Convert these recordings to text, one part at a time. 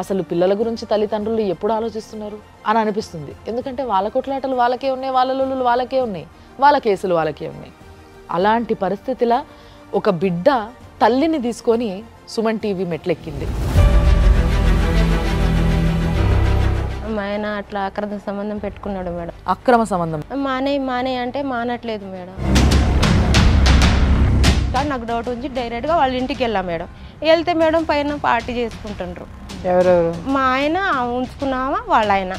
అసలు పిల్లల గురించి తల్లిదండ్రులు ఎప్పుడు ఆలోచిస్తున్నారు అని అనిపిస్తుంది. ఎందుకంటే వాళ్ళ కొట్లాటలు వాళ్ళకే ఉన్నాయి, వాళ్ళ లొల్లులు వాళ్ళకే ఉన్నాయి, వాళ్ళ కేసులు వాళ్ళకే ఉన్నాయి. అలాంటి పరిస్థితిలో ఒక బిడ్డ తల్లిని తీసుకొని సుమన్ టీవీ మెట్లెక్కింది. మా ఆయన అట్లా అక్రమ సంబంధం పెట్టుకున్నాడు మేడం. అక్రమ సంబంధం మానే అంటే మానట్లేదు మేడం. కానీ నాకు డౌట్ వచ్చి డైరెక్ట్గా వాళ్ళ ఇంటికి వెళ్ళా మేడం. వెళ్తే మేడం పైన పార్టీ చేసుకుంటుండ్రు. ఎవరెవరు? మా ఆయన ఉంచుకున్నావా వాళ్ళ ఆయన.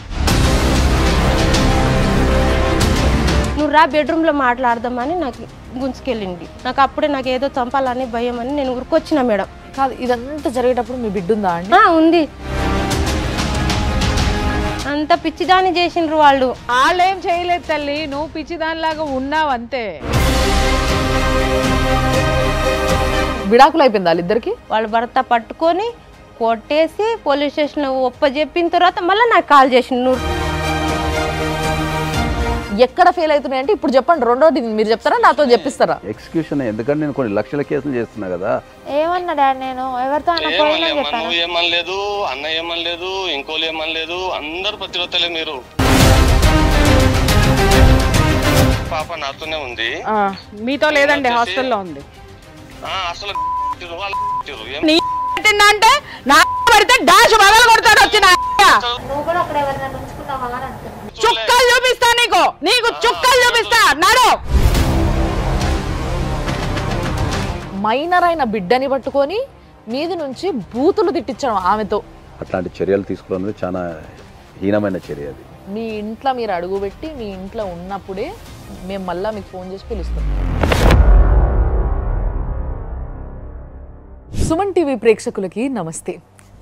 నువ్వు రా బెడ్రూమ్లో మాట్లాడదామని నాకు గుంజుకెళ్ళింది. నాకు అప్పుడే నాకు ఏదో చంపాలని భయం అని నేను ఉరికొచ్చిన మేడం. కాదు, ఇదంతా జరిగేటప్పుడు మీ బిడ్డ ఉందా అండి? ఉంది. అంత పిచ్చిదాన్ని చేసిండ్రు వాళ్ళు. వాళ్ళేం చేయలేదు తల్లి, నువ్వు పిచ్చిదానిలాగా ఉన్నావు అంతే. విడాకులు అయిపోయింది వాళ్ళిద్దరికి. వాళ్ళ భర్త పట్టుకొని కొట్టేసి పోలీస్ స్టేషన్లో ఒప్పజెప్పిన తర్వాత మళ్ళీ నాకు కాల్ చేసిండు. నువ్వు ఎక్కడ ఫెయిల్ అవుతున్నాయి అంటే ఇప్పుడు చెప్పండి. రెండోది మీరు చెప్తారా నాతో చెప్పిస్తారా? ఎక్స్క్యూషన్ ఎందుకంటే నేను కొన్ని లక్షల కేసులు చేస్తున్నా కదా. ఏమన్నా డాడీ నేను ఎవరితో నువ్వు ఏమనలేదు, అన్న ఏమనలేదు, ఇంకోళ్ళు ఏమనలేదు, అందరు ప్రతిరోజులే మీరు. పాప నాతోనే ఉంది. మీతో లేదండి, హాస్టల్లో ఉంది. అసలు అంటే నా పడితే డాష్ బగలు కొడతాడు వచ్చిన చుక్కలు చూపిస్తా, నీకు చుక్కలు చూపిస్తా. నడు. మైనర్ అయిన బిడ్డని పట్టుకొని మీది నుంచి బూతులు తిట్టించడం ఆమెతో. అట్లాంటి చర్యలు తీసుకోవడం చాలా హీనమైన చర్య. అది మీ ఇంట్లో మీరు అడుగుపెట్టి మీ ఇంట్లో ఉన్నప్పుడే మేము మళ్ళీ మీకు ఫోన్ చేసి పిలుస్తాం. సుమన్ టీవీ ప్రేక్షకులకి నమస్తే.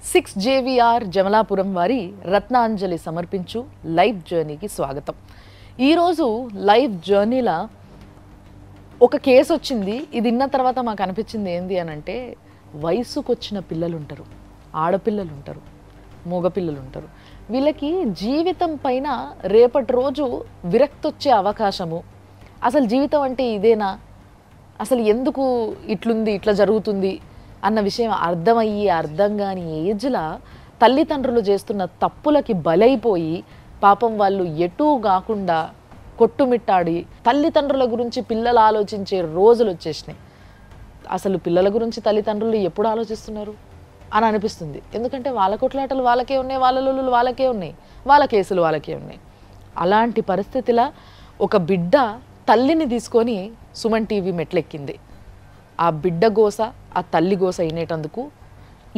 6 JVR జమలాపురం వారి రత్నాంజలి సమర్పించు లైఫ్ జర్నీకి స్వాగతం. ఈరోజు లైఫ్ జర్నీలో ఒక కేసు వచ్చింది. ఇది విన్న తర్వాత మాకు అనిపించింది ఏంది అని అంటే, వయసుకు వచ్చిన పిల్లలు ఉంటారు, ఆడపిల్లలు ఉంటారు, మగపిల్లలు ఉంటారు. వీళ్ళకి జీవితం పైన రేపటి రోజు విరక్తి వచ్చే అవకాశము, అసలు జీవితం అంటే ఇదేనా, అసలు ఎందుకు ఇట్లుంది ఇట్లా జరుగుతుంది అన్న విషయం అర్థమయ్యి అర్థం కాని ఏజ్లా తల్లిదండ్రులు చేస్తున్న తప్పులకి బలైపోయి పాపం వాళ్ళు ఎటూ కాకుండా కొట్టుమిట్టాడి తల్లిదండ్రుల గురించి పిల్లలు ఆలోచించే రోజులు వచ్చేసినాయి. అసలు పిల్లల గురించి తల్లిదండ్రులు ఎప్పుడు ఆలోచిస్తున్నారు అని అనిపిస్తుంది. ఎందుకంటే వాళ్ళ కొట్లాటలు వాళ్ళకే ఉన్నాయి, వాళ్ళ లొల్లులు వాళ్ళకే ఉన్నాయి, వాళ్ళ కేసులు వాళ్ళకే ఉన్నాయి. అలాంటి పరిస్థితిలో ఒక బిడ్డ తల్లిని తీసుకొని సుమన్ టీవీ మెట్లెక్కింది. ఆ బిడ్డ గోస, ఆ తల్లి గోస అయినేటందుకు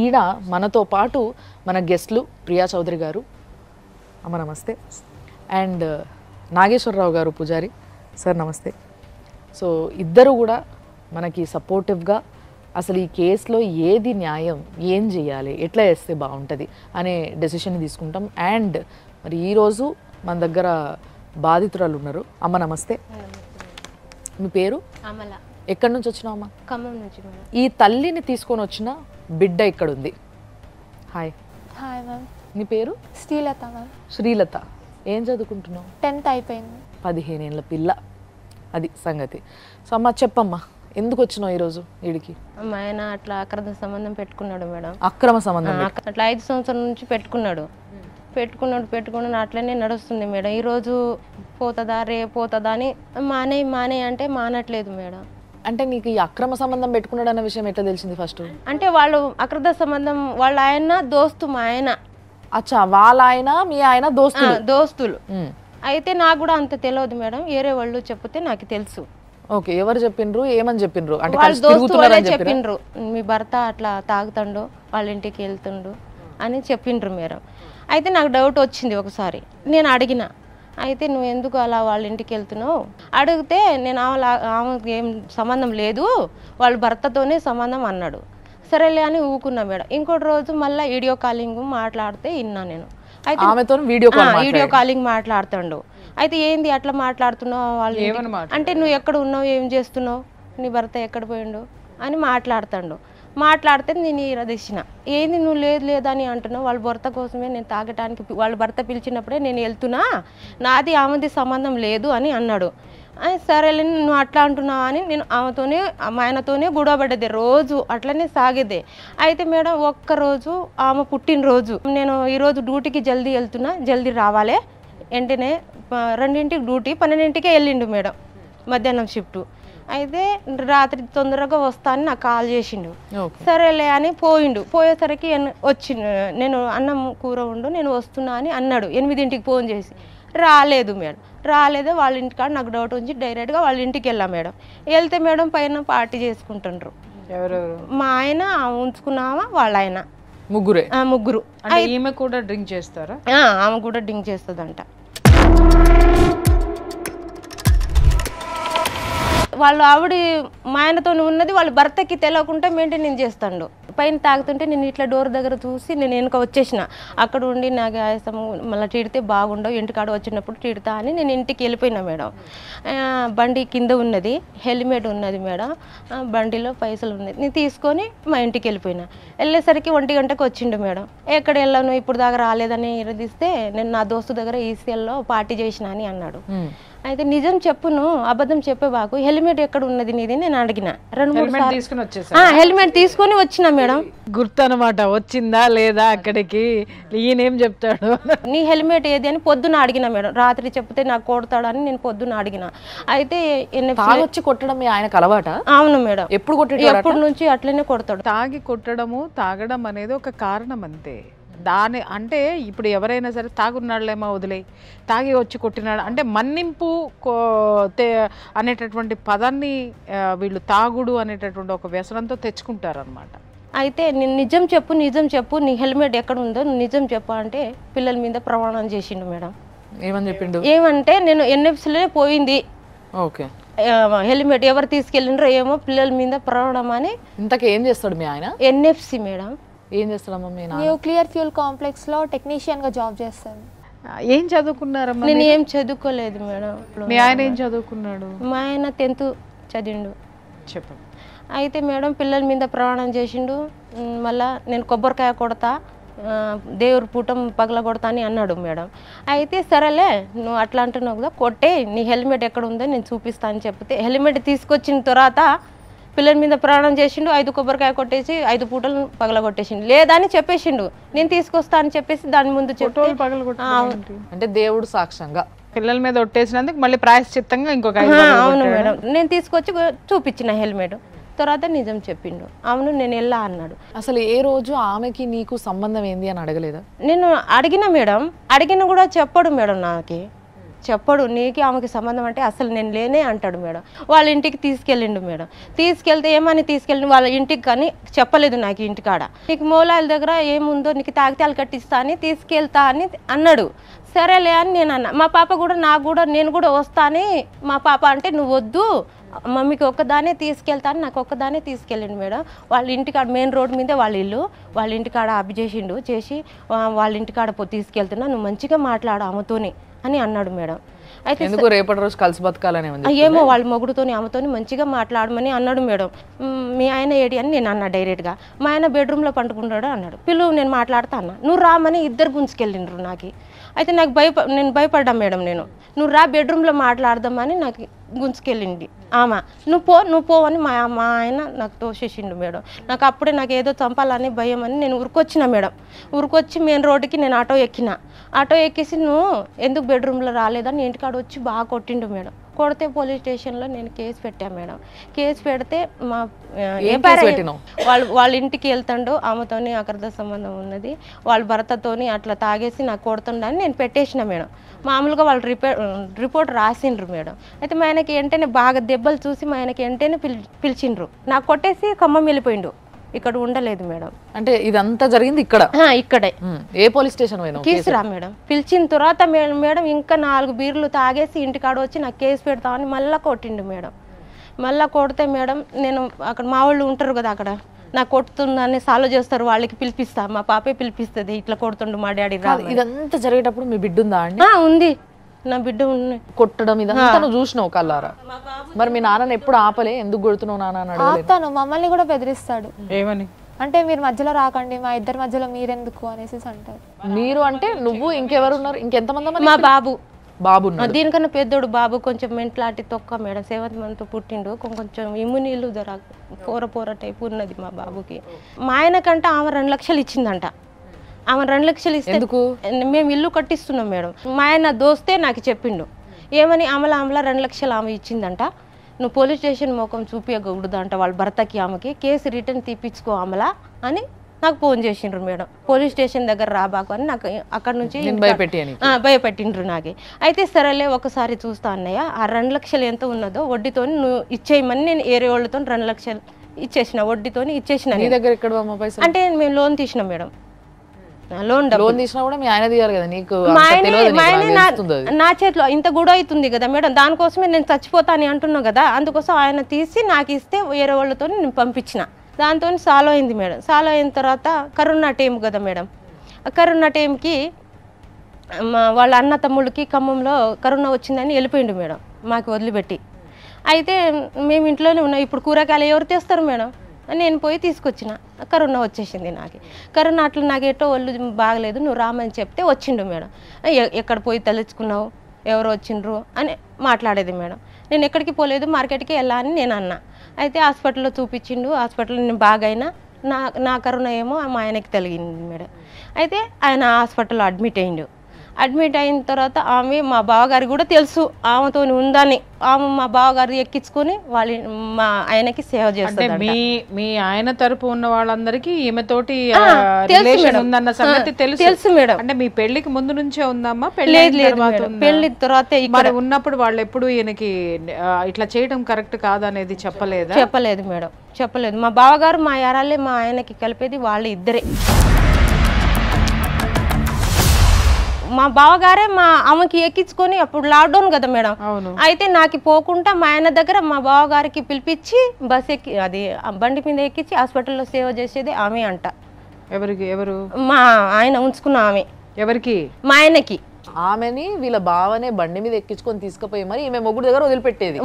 ఈడ మనతో పాటు మన గెస్ట్లు ప్రియా చౌదరి గారు, అమ్మ నమస్తే, అండ్ నాగేశ్వరరావు గారు పూజారి సార్ నమస్తే. సో ఇద్దరు కూడా మనకి సపోర్టివ్గా అసలు ఈ కేసులో ఏది న్యాయం, ఏం చేయాలి, ఎట్లా చేస్తే బాగుంటుంది అనే డెసిషన్ తీసుకుంటాం. అండ్ మరి ఈరోజు మన దగ్గర బాధితురాలు ఉన్నారు. అమ్మ నమస్తే. మీ పేరు? అమల. ఎక్కడి నుంచి వచ్చినావు అమ్మ? ఖమ్మం నుంచి. ఈ తల్లిని తీసుకొని వచ్చిన బిడ్డ ఇక్కడ ఉంది. హాయ్. Hi ma'am. నీ పేరు? శ్రీలత మ్యామ్. శ్రీలత. ఏం చదువుకుంటున్నావు? 10th అయిపోయింది. 15 ఏళ్ళ పిల్ల. అది సంగతి. సో అమ్మ చెప్పమ్మా, ఎందుకు వచ్చినావు ఈరోజు వీడికి? మా ఆయన అట్లా అక్రమ సంబంధం పెట్టుకున్నాడు మేడం. అక్రమ సంబంధం అట్లా 5 సంవత్సరాల నుంచి పెట్టుకున్నాడు అట్లనే నడుస్తుంది మేడం. ఈరోజు పోతుందా రేపు పోతుందా అని మానే అంటే మానట్లేదు మేడం. అంటే నీకు ఈ అక్రమ సంబంధం పెట్టుకున్నాడు అన్న విషయం ఎట్లా తెలిసింది ఫస్ట్? అంటే వాళ్ళు అక్రమ సంబంధం, వాళ్ళ ఆయన దోస్తు, మా ఆయన. అచ్చా, వాళ్ళ ఆయన మీ ఆయన దోస్తులు. అయితే నాకు కూడా అంత తెలియదు మేడం, వేరే వాళ్ళు చెప్తే నాకు తెలుసు. ఓకే, ఎవరు చెప్పిండ్రు, ఏమని చెప్పిండ్రు? అంటే వాళ్ళ దోస్తు వాళ్ళే చెప్పిండ్రు, మీ భర్త అట్లా తాగుతాడు, వాళ్ళ ఇంటికి వెళ్తుండు అని చెప్పిండ్రు మేడం. అయితే నాకు డౌట్ వచ్చింది ఒకసారి, నేను అడిగిన. అయితే నువ్వు ఎందుకు అలా వాళ్ళ ఇంటికి వెళ్తున్నావు అడిగితే, నేను ఆమెకి ఏం సంబంధం లేదు, వాళ్ళ భర్తతోనే సంబంధం అన్నాడు. సరేలే అని ఊకున్నా మేడం. ఇంకోటి రోజు మళ్ళీ వీడియో కాలింగ్ మాట్లాడితే విన్నా నేను. అయితే వీడియో కాలింగ్ మాట్లాడుతాడు. అయితే ఏంది అట్లా మాట్లాడుతున్నావు వాళ్ళు అంటే, నువ్వు ఎక్కడ ఉన్నావు, ఏం చేస్తున్నావు, నీ భర్త ఎక్కడ పోయిండు అని మాట్లాడుతాడు. మాట్లాడితే నేను ఇరదీసిన ఏంది నువ్వు లేదు లేదని అంటున్నావు వాళ్ళ భర్త కోసమే నేను తాగటానికి వాళ్ళ భర్త పిలిచినప్పుడే నేను వెళ్తున్నా నాది ఆమెది సంబంధం లేదు అని అన్నాడు సరేలే నువ్వు అట్లా అంటున్నావు అని నేను ఆమెతోనే మా ఆయనతోనే గొడవపడ్డది రోజు అట్లనే సాగేదే అయితే మేడం ఒక్కరోజు ఆమె పుట్టినరోజు నేను ఈరోజు డ్యూటీకి జల్దీ వెళ్తున్నా జల్దీ రావాలి వెంటనే 2ంటికి డ్యూటీ 12ంటికే వెళ్ళిండు మేడం మధ్యాహ్నం షిఫ్ట్ అయితే రాత్రి తొందరగా వస్తా అని నాకు కాల్ చేసిండు సరేలే అని పోయిండు పోయేసరికి వచ్చిండు నేను అన్నం కూర ఉండు నేను వస్తున్నా అని అన్నాడు 8ంటికి ఫోన్ చేసి రాలేదు మేడం రాలేదే వాళ్ళ ఇంటికాడ నాకు డౌట్ వచ్చి డైరెక్ట్గా వాళ్ళ ఇంటికి వెళ్ళా మేడం వెళ్తే మేడం పైన పార్టీ చేసుకుంటుండ్రు ఎవరెవరు మా ఆయన ఉంచుకున్నామా వాళ్ళ ఆయన ముగ్గురు ఈమె కూడా డ్రింక్ చేస్తారా ఆమె కూడా డ్రింక్ చేస్తుందంట వాళ్ళు ఆవిడ మా ఆయనతో ఉన్నది వాళ్ళ భర్తకి తెలియకుండా మెయింటైన్ చేస్తాడు పైన తాగుతుంటే నేను ఇట్లా డోర్ దగ్గర చూసి నేను వెనుక వచ్చేసిన అక్కడ ఉండి నాకు ఆయాసం మళ్ళీ తిడితే బాగుండవు ఇంటికాడ వచ్చినప్పుడు తిడతా అని నేను ఇంటికి వెళ్ళిపోయినా మేడం బండి కింద ఉన్నది హెల్మెట్ ఉన్నది మేడం బండిలో పైసలు ఉన్నది నేను తీసుకొని మా ఇంటికి వెళ్ళిపోయినా వెళ్ళేసరికి 1 గంటకు వచ్చిండు మేడం ఎక్కడ వెళ్ళాను ఇప్పుడు దాకా రాలేదని ఇరదీస్తే నేను నా దోస్తు దగ్గర ఈసీఎల్లో పార్టీ చేసిన అని అన్నాడు అయితే నిజం చెప్పును అబద్ధం చెప్పే బాకు హెల్మెట్ ఎక్కడ ఉన్నది నీది నేను అడిగిన 2-3 హెల్మెట్ తీసుకొని వచ్చిన మేడం గుర్తు అనమాట వచ్చిందా లేదా అక్కడికి ఈయనేం చెప్తాడు నీ హెల్మెట్ ఏది అని పొద్దున అడిగిన మేడం రాత్రి చెప్తే నాకు కొడతాడు అని నేను పొద్దున అడిగిన అయితే వచ్చి కొట్టడం ఆయనకు అలవాట అవును మేడం ఎప్పుడు కొట్టాడు ఎప్పటి నుంచి అట్లనే కొడతాడు తాగి కొట్టడము తాగడం అనేది ఒక కారణం అంతే దాని అంటే ఇప్పుడు ఎవరైనా సరే తాగున్నాళ్ళేమో వదిలే తాగి వచ్చి కొట్టినాడు అంటే మన్నింపు అనేటటువంటి పదాన్ని వీళ్ళు తాగుడు అనేటటువంటి ఒక వ్యసనంతో తెచ్చుకుంటారనమాట అయితే నేను నిజం చెప్పు నీ హెల్మెట్ ఎక్కడ ఉందో నిజం చెప్పు అంటే పిల్లల మీద ప్రమాణం చేసిండు మేడం ఏమని చెప్పిండు ఏమంటే నేను ఎన్ఎఫ్సీలోనే పోయింది ఓకే హెల్మెట్ ఎవరు తీసుకెళ్ళిండ్రో ఏమో పిల్లల మీద ప్రమాణం అని ఇంతకు ఏం చేస్తాడు మీ ఆయన ఎన్ఎఫ్సీ మేడం ఏం చేస్తాడమ్మా మీ నాన్న న్యూక్లియర్ ఫ్యూల్ కాంప్లెక్స్ లో టెక్నీషియన్ గా జాబ్ చేస్తాను ఏం చదువుకున్నారమ్మా నేను ఏం చదువుకోలేదు మేడం మీ ఆయన ఏం చదువుకున్నాడు మా ఆయన 10th చదివిండు చెప్పండి అయితే మేడం పిల్లల మీద ప్రమాణం చేసిండు మళ్ళా నేను కొబ్బరికాయ కొడతా దేవుడి పూటం పగల కొడతా అని అన్నాడు మేడం అయితే సరేలే నువ్వు అట్లా అంటున్నావు కదా కొట్టే నీ హెల్మెట్ ఎక్కడ ఉందో నేను చూపిస్తా అని చెప్తే హెల్మెట్ తీసుకొచ్చిన తర్వాత పిల్లల మీద ప్రాణం చేసిండు 5 కొబ్బరికాయ కొట్టేసి 5 పూటలు పగల కొట్టేసిండు లేదా అని చెప్పేసిండు నేను తీసుకొస్తా అని చెప్పేసి దాని ముందు అంటే దేవుడు సాక్ష్యంగా పిల్లల మీద ఒట్టేసినందుకు మళ్ళీ ప్రాయశ్చిత్తంగా ఇంకొక అవును మేడం నేను తీసుకొచ్చి చూపించిన హెల్మెట్ తర్వాత నిజం చెప్పిండు అవును నేను వెళ్ళా అన్నాడు అసలు ఏ రోజు ఆమెకి నీకు సంబంధం ఏంది అని అడగలేదా నేను అడిగిన మేడం అడిగిన కూడా చెప్పడు మేడం నాకు చెప్పడు నీకు ఆమెకి సంబంధం అంటే అసలు నేను లేనే అంటాడు మేడం వాళ్ళ ఇంటికి తీసుకెళ్ళిండు మేడం తీసుకెళ్తే ఏమని తీసుకెళ్ళి వాళ్ళ ఇంటికి కానీ చెప్పలేదు నాకు ఇంటికాడ నీకు మూలాయిల దగ్గర ఏముందో నీకు తాగితాలు కట్టిస్తా అని తీసుకెళ్తా అని అన్నాడు సరేలే అని నేను అన్నా మా పాప కూడా నాకు కూడా నేను కూడా వస్తా అని మా పాప అంటే నువ్వు వద్దు మమ్మీకి ఒక్కదానే తీసుకెళ్తాను నాకు ఒక్కదానే తీసుకెళ్ళండి మేడం వాళ్ళ ఇంటికాడ మెయిన్ రోడ్ మీదే వాళ్ళ ఇల్లు వాళ్ళ ఇంటికాడ అభి చేసిండు చేసి వాళ్ళ ఇంటికాడ తీసుకెళ్తున్నా నువ్వు మంచిగా మాట్లాడు ఆమెతోని అని అన్నాడు మేడం అయితే ఎందుకు రేపటి రోజు కలిసి బతకాలని ఏమో వాళ్ళ మొగుడుతోని ఆమెతోని మంచిగా మాట్లాడమని అన్నాడు మేడం మీ ఆయన ఏడి అని నేను అన్నా డైరెక్ట్గా మా ఆయన బెడ్రూమ్లో పండుకుంటాడు అన్నాడు పిలువు నేను మాట్లాడతా అన్నా నువ్వు రామని ఇద్దరు గుంజుకెళ్ళిండ్రు నాకు అయితే నాకు నేను భయపడ్డా మేడం నేను నువ్వు రా బెడ్రూమ్లో మాట్లాడదామని నాకు గుంజుకెళ్ళింది ఆమె నువ్వు పో అని మా ఆయన నాకు తోసేసిండు మేడం నాకు అప్పుడే నాకు ఏదో చంపాలని భయం అని నేను ఉరికొచ్చిన మేడం ఉరికొచ్చి మెయిన్ రోడ్డుకి నేను ఆటో ఎక్కేసి నువ్వు ఎందుకు బెడ్రూమ్లో రాలేదని ఇంటికాడ వచ్చి బాగా కొట్టిండు మేడం కొడితే పోలీస్ స్టేషన్లో నేను కేసు పెట్టాను మేడం కేసు పెడితే మా వాళ్ళ ఇంటికి వెళ్తాడు ఆమెతోని అక్రమ సంబంధం ఉన్నది వాళ్ళ భర్తతోని అట్లా తాగేసి నాకు కొడుతుండని నేను పెట్టేసిన మేడం మామూలుగా వాళ్ళు రిపోర్ట్ రాసిండ్రు మేడం అయితే మా ఆయనకి వెంటనే బాగా దెబ్బలు చూసి మా ఆయనకి వెంటనే పిలిచిండ్రు నాకు కొట్టేసి ఖమ్మం వెళ్ళిపోయిండు ఇక్కడ ఉండలేదు మేడం అంటే ఇదంతా జరిగింది ఇక్కడే ఏ పోలీస్ స్టేషన్ కీసురా మేడం పిలిచిన తర్వాత మేడం ఇంకా 4 బీర్లు తాగేసి ఇంటికాడ వచ్చి నాకు కేసు పెడతామని మళ్ళీ కొట్టిండు మేడం మళ్ళీ కొడితే మేడం నేను అక్కడ మా వాళ్ళు ఉంటారు కదా అక్కడ నాకు కొడుతుందని సాల్వ్ చేస్తారు వాళ్ళకి పిలిపిస్తా మా పాపే పిలిపిస్తుంది ఇట్లా కొడుతుండు మా డాడీ ఇదంతా జరిగేటప్పుడు మీ బిడ్డ ఉందా అండి ఉంది నా బిడ్డ కొట్టడం ఇదంతా నువ్వు చూసినావు కల్లారా. మరి మీ నాన్నని ఎప్పుడు ఆపలే, ఎందుకు కొడుతున్నావు నాన్న అని అడగలేదు? ఆపుతాను, మమ్మల్ని కూడా బెదిరిస్తాడు. ఏమని? అంటే మీరు మధ్యలో రాకండి, మా ఇద్దరి మధ్యలో మీరెందుకు అనేసి అంటారు. మీరు అంటే నువ్వు ఇంకెవరు ఉన్నారు? ఇంకెంతమంది? మా బాబు బాబు దీనికన్నా పెద్దోడు బాబు కొంచెం మెంట్లాంటి తొక్క మేడం, 7th month పుట్టిండు. కొంచెం ఇమ్యూనీలు జర పోర టైపు ఉన్నది మా బాబుకి. మా ఆయనకంటే ఆమె 2 లక్షలు ఇచ్చిందంట. ఆమె 2 లక్షలు ఇస్తే మేము ఇల్లు కట్టిస్తున్నాం మేడం. మా ఆయన దోస్తే నాకు చెప్పిండు ఏమని, అమల 2 లక్షలు ఆమె ఇచ్చిందంట, నువ్వు పోలీస్ స్టేషన్ ముఖం చూపించకూడదంట వాళ్ళ భర్తకి, ఆమెకి కేసు రిటర్న్ తీపించుకో అమల అని నాకు ఫోన్ చేసిండ్రు మేడం. పోలీస్ స్టేషన్ దగ్గర రాబాకు అని నాకు అక్కడ నుంచి భయపెట్టిండ్రు నాకు. అయితే సరేలే ఒకసారి చూస్తా అన్నయ్య, ఆ 2 లక్షలు ఎంత ఉన్నదో వడ్డీతో నువ్వు ఇచ్చేయమని నేను ఏరే వాళ్ళతో 2 లక్షలు ఇచ్చేసిన, వడ్డీతో ఇచ్చేసిన. అంటే మేము లోన్ తీసినాం మేడం. లోన్ తీసినా కూడా మీ ఆయన తీయాలి కదా, నీకు నా చేతిలో ఇంత గొడవ అవుతుంది కదా మేడం, దానికోసమే నేను చచ్చిపోతా అని అంటున్నా కదా, అందుకోసం ఆయన తీసి నాకు ఇస్తే వేరే వాళ్ళతో నేను పంపించిన. దాంతో సాల్వ్ అయింది మేడం. సాల్వ్ అయిన తర్వాత కరోనా టైం కదా మేడం, కరోనా టైంకి వాళ్ళ అన్న తమ్ముళ్ళకి ఖమ్మంలో కరోనా వచ్చిందని వెళ్ళిపోయిండు మేడం మాకు వదిలిపెట్టి. అయితే మేము ఇంట్లోనే ఉన్నాం. ఇప్పుడు కూరగాయలు ఎవరు తెస్తారు మేడం? నేను పోయి తీసుకొచ్చిన. కరోనా వచ్చేసింది నాకు. కరోనా అట్లా నాకు ఎటో ఒళ్ళు బాగలేదు, నువ్వు రామని చెప్తే వచ్చిండు మేడం. ఎక్కడ పోయి తలుచుకున్నావు, ఎవరు వచ్చిండ్రు అని మాట్లాడేది మేడం. నేను ఎక్కడికి పోలేదు, మార్కెట్కి వెళ్ళా అని నేను అన్నా. అయితే హాస్పిటల్లో చూపించిండు. హాస్పిటల్లో నేను బాగైనా నా కరోనా ఏమో మా ఆయనకి తెలిగింది మేడం. అయితే ఆయన హాస్పిటల్లో అడ్మిట్ అయ్యిండు. అడ్మిట్ అయిన తర్వాత ఆమె మా బావగారికి కూడా తెలుసు ఆమెతో ఉందని, ఆమె మా బావగారు ఎక్కించుకొని మా ఆయనకి సేవ చేస్తారు. మీ ఆయన తరపు ఉన్న వాళ్ళందరికీ ఈమెతోటి రిలేషన్ ఉందన్న సంగతి తెలుసు మేడం. అంటే మీ పెళ్లికి ముందు నుంచే ఉందమ్మా? పెళ్లి తర్వాత మరి ఉన్నప్పుడు వాళ్ళు ఎప్పుడు ఈయనకి ఇట్లా చేయడం కరెక్ట్ కాదనేది చెప్పలేదు మేడం, చెప్పలేదు. మా బావగారు మా యారాలే మా ఆయనకి కలిపేది వాళ్ళు ఇద్దరే. మా బావగారే మా ఆమెకి ఎక్కించుకొని, అప్పుడు లాక్డౌన్ కదా మేడం, అయితే నాకు పోకుండా మా ఆయన దగ్గర మా బావగారికి పిలిపించి బస్ ఎక్కి అది బండి మీద ఎక్కించి హాస్పిటల్లో సేవ చేసేది ఆమె అంట. ఎవరు? మా ఆయన ఉంచుకున్న ఆమె. ఎవరికి? మా ఆయనకి. ఆమెని వీళ్ళ బావనే బండి మీద ఎక్కించుకొని తీసుకుపోయి మరి ఈమె మొగుడు దగ్గర వదిలిపెట్టేది.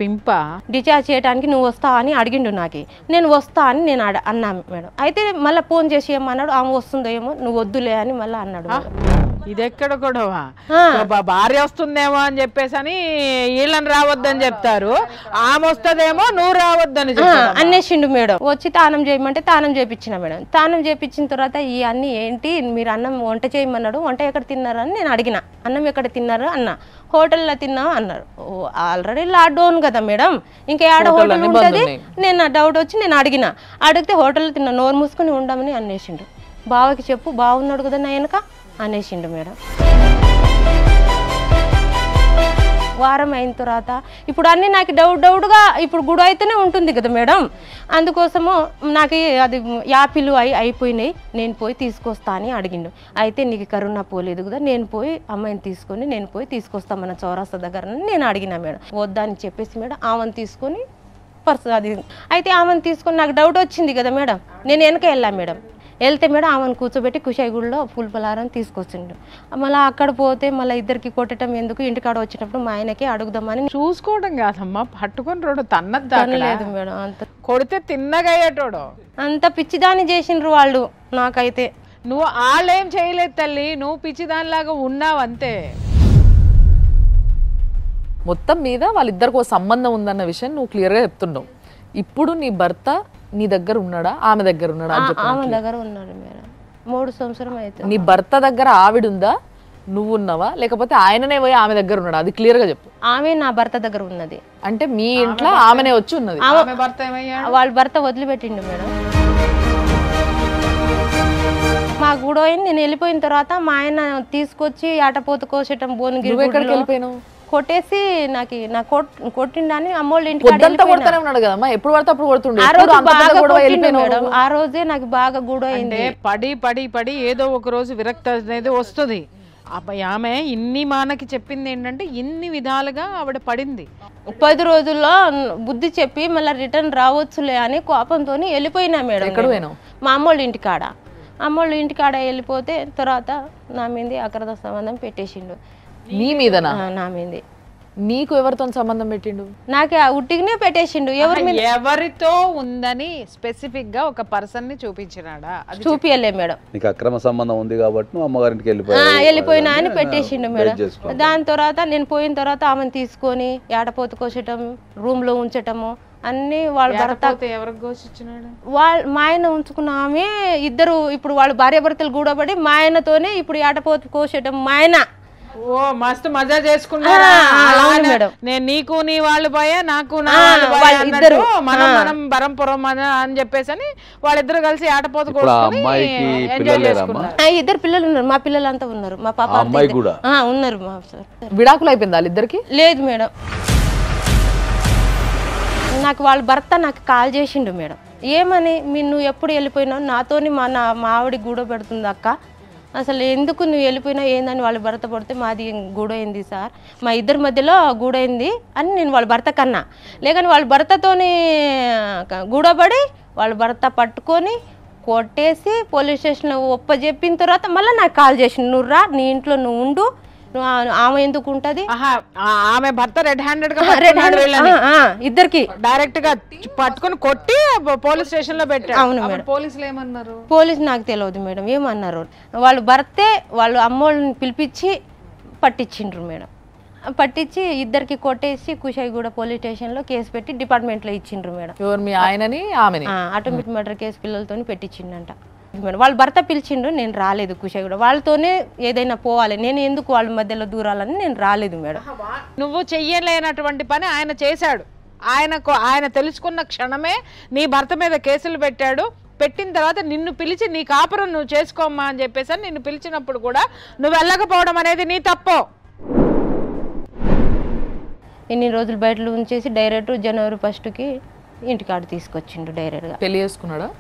పింప డిశ్చార్జ్ చేయడానికి నువ్వు వస్తా అని అడిగిండు నాకు. నేను వస్తా అని నేను అన్నా మేడం. అయితే మళ్ళీ ఫోన్ చేసి ఏమన్నాడు, ఆమె వస్తుందో ఏమో, నువ్వు వద్దులే అని మళ్ళీ అన్నాడు. ఇదెక్కడ గొడవ? భార్య వస్తుందేమో అని చెప్పేసి అని వీళ్ళని రావద్దని చెప్తారు, ఆమె వస్తుందేమో నువ్వు రావద్దని అనేసిండు మేడం. వచ్చి తానం చేయమంటే తానం చేయించిన మేడం. తానం చేయించిన తర్వాత ఈ అన్ని ఏంటి, మీరు అన్నం వంట చేయమన్నాడు, వంట ఎక్కడ తిన్నారని నేను అడిగిన. అన్నం ఎక్కడ తిన్నారు అన్న. హోటల్లో తిన్నాం అన్నారు. ఆల్రెడీ లాక్డౌన్ కదా మేడం, ఇంకా ఏడ హోటల్ ఉంటుంది. నేను డౌట్ వచ్చి నేను అడిగితే హోటల్లో తిన్నా, నోరు మూసుకొని ఉండమని అనేసిండు. బావకి చెప్పు, బాగున్నాడు కదా నా వెనక అనేసిండు మేడం. వారం అయిన తర్వాత ఇప్పుడు అన్నీ నాకు డౌట్గా ఇప్పుడు గుడి అయితేనే ఉంటుంది కదా మేడం, అందుకోసము నాకు అది యాపిల్ అయిపోయినాయి, నేను పోయి తీసుకొస్తా అని అడిగిండు. అయితే నీకు కరోనా పోలేదు కదా, నేను పోయి అమ్మాయిని తీసుకొని నేను పోయి తీసుకొస్తా మన చౌరస్తా దగ్గర నేను అడిగిన మేడం. వద్దని చెప్పేసి మేడం ఆమెను తీసుకొని అది అయితే ఆమెను తీసుకొని నాకు డౌట్ వచ్చింది కదా మేడం, నేను వెనక వెళ్ళా మేడం. వెళ్తే మేడం ఆమెను కూర్చోబెట్టి కుషాయిగూడలో పుల్పలారం తీసుకొచ్చిండు. మళ్ళీ అక్కడ పోతే మళ్ళీ ఇద్దరికి కొట్టడం ఎందుకు, ఇంటికాడ వచ్చినప్పుడు మా ఆయనకి అడుగుదామని. చూసుకోవడం కాదమ్మా, పట్టుకొని రోడ్డు తన్నలేదు మేడం. అంత కొడితే తిన్నగయ్యేటోడు అంత పిచ్చిదాన్ని చేసిండ్రు వాళ్ళు. నాకైతే నువ్వు వాళ్ళేం చేయలేదు తల్లి, నువ్వు పిచ్చిదానిలాగా ఉన్నావు అంతే. మొత్తం మీద వాళ్ళిద్దరికి ఒక సంబంధం ఉందన్న విషయం నువ్వు క్లియర్గా చెప్తున్నావు. ఇప్పుడు నీ భర్త నీ దగ్గర ఉన్నాడా, ఆమె దగ్గర ఉన్నాడా? ఆమె దగ్గర ఉన్నాడు మేడం. 3 సంవత్సరం అయితే. నీ భర్త దగ్గర ఆవిడ ఉందా, నువ్వు ఉన్నావా, లేకపోతే ఆయననే పోయి ఆమె దగ్గర ఉన్నాడా? అది క్లియర్ గా చెప్పు. ఆమె నా భర్త దగ్గర ఉన్నది. అంటే మీ ఇంట్లో ఆమెనే వచ్చి ఉన్నది. వాళ్ళ భర్త వదిలిపెట్టిండు మేడం. మా గూడో నేను వెళ్ళిపోయిన తర్వాత మా ఆయన తీసుకొచ్చి ఆటపోత కోసేయటం బోనుగిరి కొట్టేసి నాకు కొట్టిండని అమ్మోళ్ళ ఇంటికి ఎప్పుడు పడితే అప్పుడు కొడుతుండే. ఆ రోజే నాకు బాగా గూడ అయింది. పడి పడి పడి ఏదో ఒక రోజు విరక్తి అనేది వస్తుంది. ఆమె ఇన్ని మానకి చెప్పింది ఏంటంటే ఇన్ని విధాలుగా ఆవిడ పడింది. 10 రోజుల్లో బుద్ధి చెప్పి మళ్ళీ రిటర్న్ రావచ్చులే అని కోపంతో వెళ్ళిపోయినా మేడం. ఎక్కడ పోయినావు? మా అమ్మోళ్ళ ఇంటికాడ. అమ్మోళ్ళు ఇంటికాడ వెళ్ళిపోతే తర్వాత నా మీద అక్రమ సంబంధం పెట్టేసిండు. నీ మీదనా? నా మీదే. నీకు ఎవరితో సంబంధం పెట్టిండు? నాకు ఉట్టిగానే పెట్టేసిండు. ఎవరితో ఉందని స్పెసిఫిక్ గా ఒక పర్సన్ ని చూపించినాడా? చూపియలే మేడం. నీకు అక్రమ సంబంధం ఉంది కాబట్టి నువ్వు అమ్మగారింటికి వెళ్ళిపోయినా అని పెట్టేసిండు మేడం. దాని తర్వాత నేను పోయిన తర్వాత ఆమెను తీసుకొని ఏడపోతు కోసటం, రూమ్ లో ఉంచటము అన్ని వాళ్ళ భర్త ఎవరికి ఘోషించినాడు? మా ఆయన ఉంచుకున్న ఆమె ఇద్దరు ఇప్పుడు వాళ్ళు భార్యాభర్తలు గూడబడి మా ఆయనతోనే ఇప్పుడు ఏటపోతు కోసటం. మా ఆయన ఓ మస్తు మజా చేసుకున్నారా? నేను నీకు నీ వాళ్ళు పోయా, నాకు నా ఇద్దరు మనం బరంపురం అని చెప్పేసి వాళ్ళిద్దరు కలిసి ఆటపోతు ఇద్దరు పిల్లలు ఉన్నారు. మా పిల్లలంతా ఉన్నారు. మా పాప ఉన్నారు. మా విడాకులు అయిపోయింది వాళ్ళిద్దరికి? లేదు మేడం. నాకు వాళ్ళ భర్త నాకు కాల్ చేసిండు మేడం. ఏమని నువ్వు ఎప్పుడు వెళ్ళిపోయినావు, నాతోని మా ఆవిడ గూడో పెడుతుంది అక్క, అసలు ఎందుకు నువ్వు వెళ్ళిపోయినా ఏందని వాళ్ళ భర్త పడితే మాది గూడైంది సార్, మా ఇద్దరి మధ్యలో గూడైంది అని నేను వాళ్ళ భర్త కన్నా. లేకని వాళ్ళ భర్తతోని గూడబడి వాళ్ళ భర్త పట్టుకొని కొట్టేసి పోలీస్ స్టేషన్లో ఒప్పజెప్పిన తర్వాత మళ్ళీ నాకు కాల్ చేసిండు, నువ్వు రా, నీ ఇంట్లో నువ్వు ఉండు, ఆమె ఎందుకు ఉంటది. ఆమె భర్త రెడ్ హ్యాండెడ్ గా ఇద్దరికి డైరెక్ట్ గా పట్టుకొని కొట్టి పోలీస్ స్టేషన్ లో పెట్టారు. అవును మేడం. పోలీసులు ఏమన్నారు? పోలీసు నాకు తెలియదు మేడం ఏమన్నారు. వాళ్ళు భర్తే వాళ్ళు అమ్మోళ్ళని పిలిపించి పట్టించిండ్రు మేడం. పట్టించి ఇద్దరికి కొట్టేసి కుషాయిగూడ పోలీస్ స్టేషన్ లో కేసు పెట్టి డిపార్ట్మెంట్ లో ఇచ్చిండ్రు మేడం. ఎవరు? మీ ఆయనని ఆమెని? ఆటోమేటిక్ మర్డర్ కేసు పిల్లలతో పెట్టించిండంట మేడం. వాళ్ళ భర్త పిలిచిండు, నేను రాలేదు. కుషాయిగూడ వాళ్ళతోనే ఏదైనా పోవాలి, నేను ఎందుకు వాళ్ళ మధ్యలో దూరాలని నేను రాలేదు మేడం. నువ్వు చెయ్యలేనటువంటి పని ఆయన చేశాడు. ఆయన తెలుసుకున్న క్షణమే నీ భర్త మీద కేసులు పెట్టాడు. పెట్టిన తర్వాత నిన్ను పిలిచి నీ కాపురం నువ్వు చేసుకోమ్మా అని చెప్పేసి నిన్ను పిలిచినప్పుడు కూడా నువ్వు వెళ్ళకపోవడం అనేది నీ తప్పు. ఇన్ని రోజులు బయటలో ఉంచేసి డైరెక్ట్ జనవరి 1కి ఇంటికాడ తీసుకొచ్చిండు. డైరెక్ట్గా పెళ్లి చేసుకున్నాడా?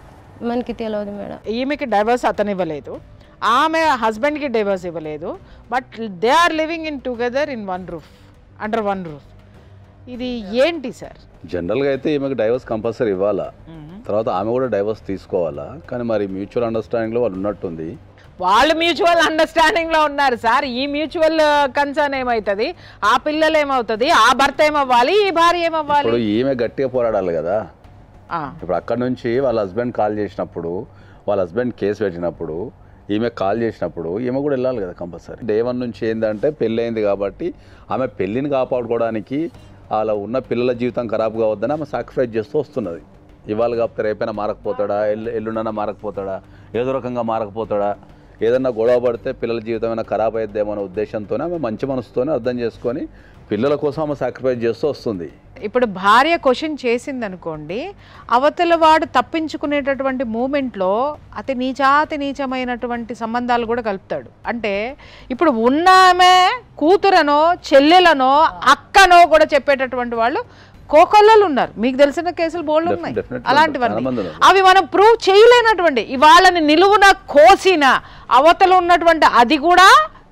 మనకి తెలియదు మేడం. ఈమెకి డైవర్స్ అతను ఇవ్వలేదు, ఆమె హస్బెండ్కి డైవర్స్ ఇవ్వలేదు. But they are living in together in one roof, under one roof. ఇది ఏంటి సార్? జనరల్గా అయితే ఈమెకి డైవర్స్ కంపల్సరీ ఇవ్వాలా, తర్వాత ఆమె కూడా డైవర్స్ తీసుకోవాలా. కానీ మరి మ్యూచువల్ అండర్స్టాండింగ్లో వాళ్ళు ఉన్నట్టుంది. వాళ్ళు మ్యూచువల్ అండర్స్టాండింగ్ లో ఉన్నారు సార్. ఈ మ్యూచువల్ కన్సర్న్ ఏమవుతుంది, ఆ పిల్లలు ఏమవుతుంది, ఆ భర్త ఏమవ్వాలి, ఈ భార్య ఏమవ్వాలి? ఇప్పుడు ఈమె గట్టిగా పోరాడాలి కదా. ఇప్పుడు అక్కడ నుంచి వాళ్ళ హస్బెండ్ కాల్ చేసినప్పుడు, వాళ్ళ హస్బెండ్ కేసు పెట్టినప్పుడు, ఈమె కాల్ చేసినప్పుడు ఈమె కూడా వెళ్ళాలి కదా కంపల్సరీ. డే 1 నుంచి ఏంటంటే పెళ్ళి అయింది కాబట్టి ఆమె పెళ్ళిని కాపాడుకోవడానికి అలా ఉన్న పిల్లల జీవితం ఖరాబ్ కావద్దని ఆమె సాక్రిఫైస్ చేస్తూ వస్తున్నది. ఇవాళ కాకపోతే రేపైనా మారకపోతాడా, ఎల్లుండైనా మారకపోతాడా, ఏదో రకంగా మారకపోతాడా, ఏదన్నా గొడవ పడితే పిల్లల జీవితం ఏమైనా ఖరాబ్ అయిద్దేమో అనే ఉద్దేశంతోనే ఆమె మంచి మనసుతోనే అర్థం చేసుకొని పిల్లల కోసం ఆమె సాక్రిఫైస్ చేస్తూ వస్తుంది. ఇప్పుడు భార్య క్వశ్చన్ చేసింది అనుకోండి, అవతల వాడు తప్పించుకునేటటువంటి మూమెంట్లో అతి నీచమైనటువంటి సంబంధాలు కూడా కలుపుతాడు. అంటే ఇప్పుడు ఉన్నామే కూతురనో చెల్లెలనో అక్కనో కూడా చెప్పేటటువంటి వాళ్ళు కోకొల్లలు ఉన్నారు. మీకు తెలిసిన కేసులు బోల్డ్ ఉన్నాయి అలాంటివన్నీ. అవి మనం ప్రూవ్ చేయలేనటువంటి, వాళ్ళని నిలువున కోసిన అవతల ఉన్నటువంటి అది కూడా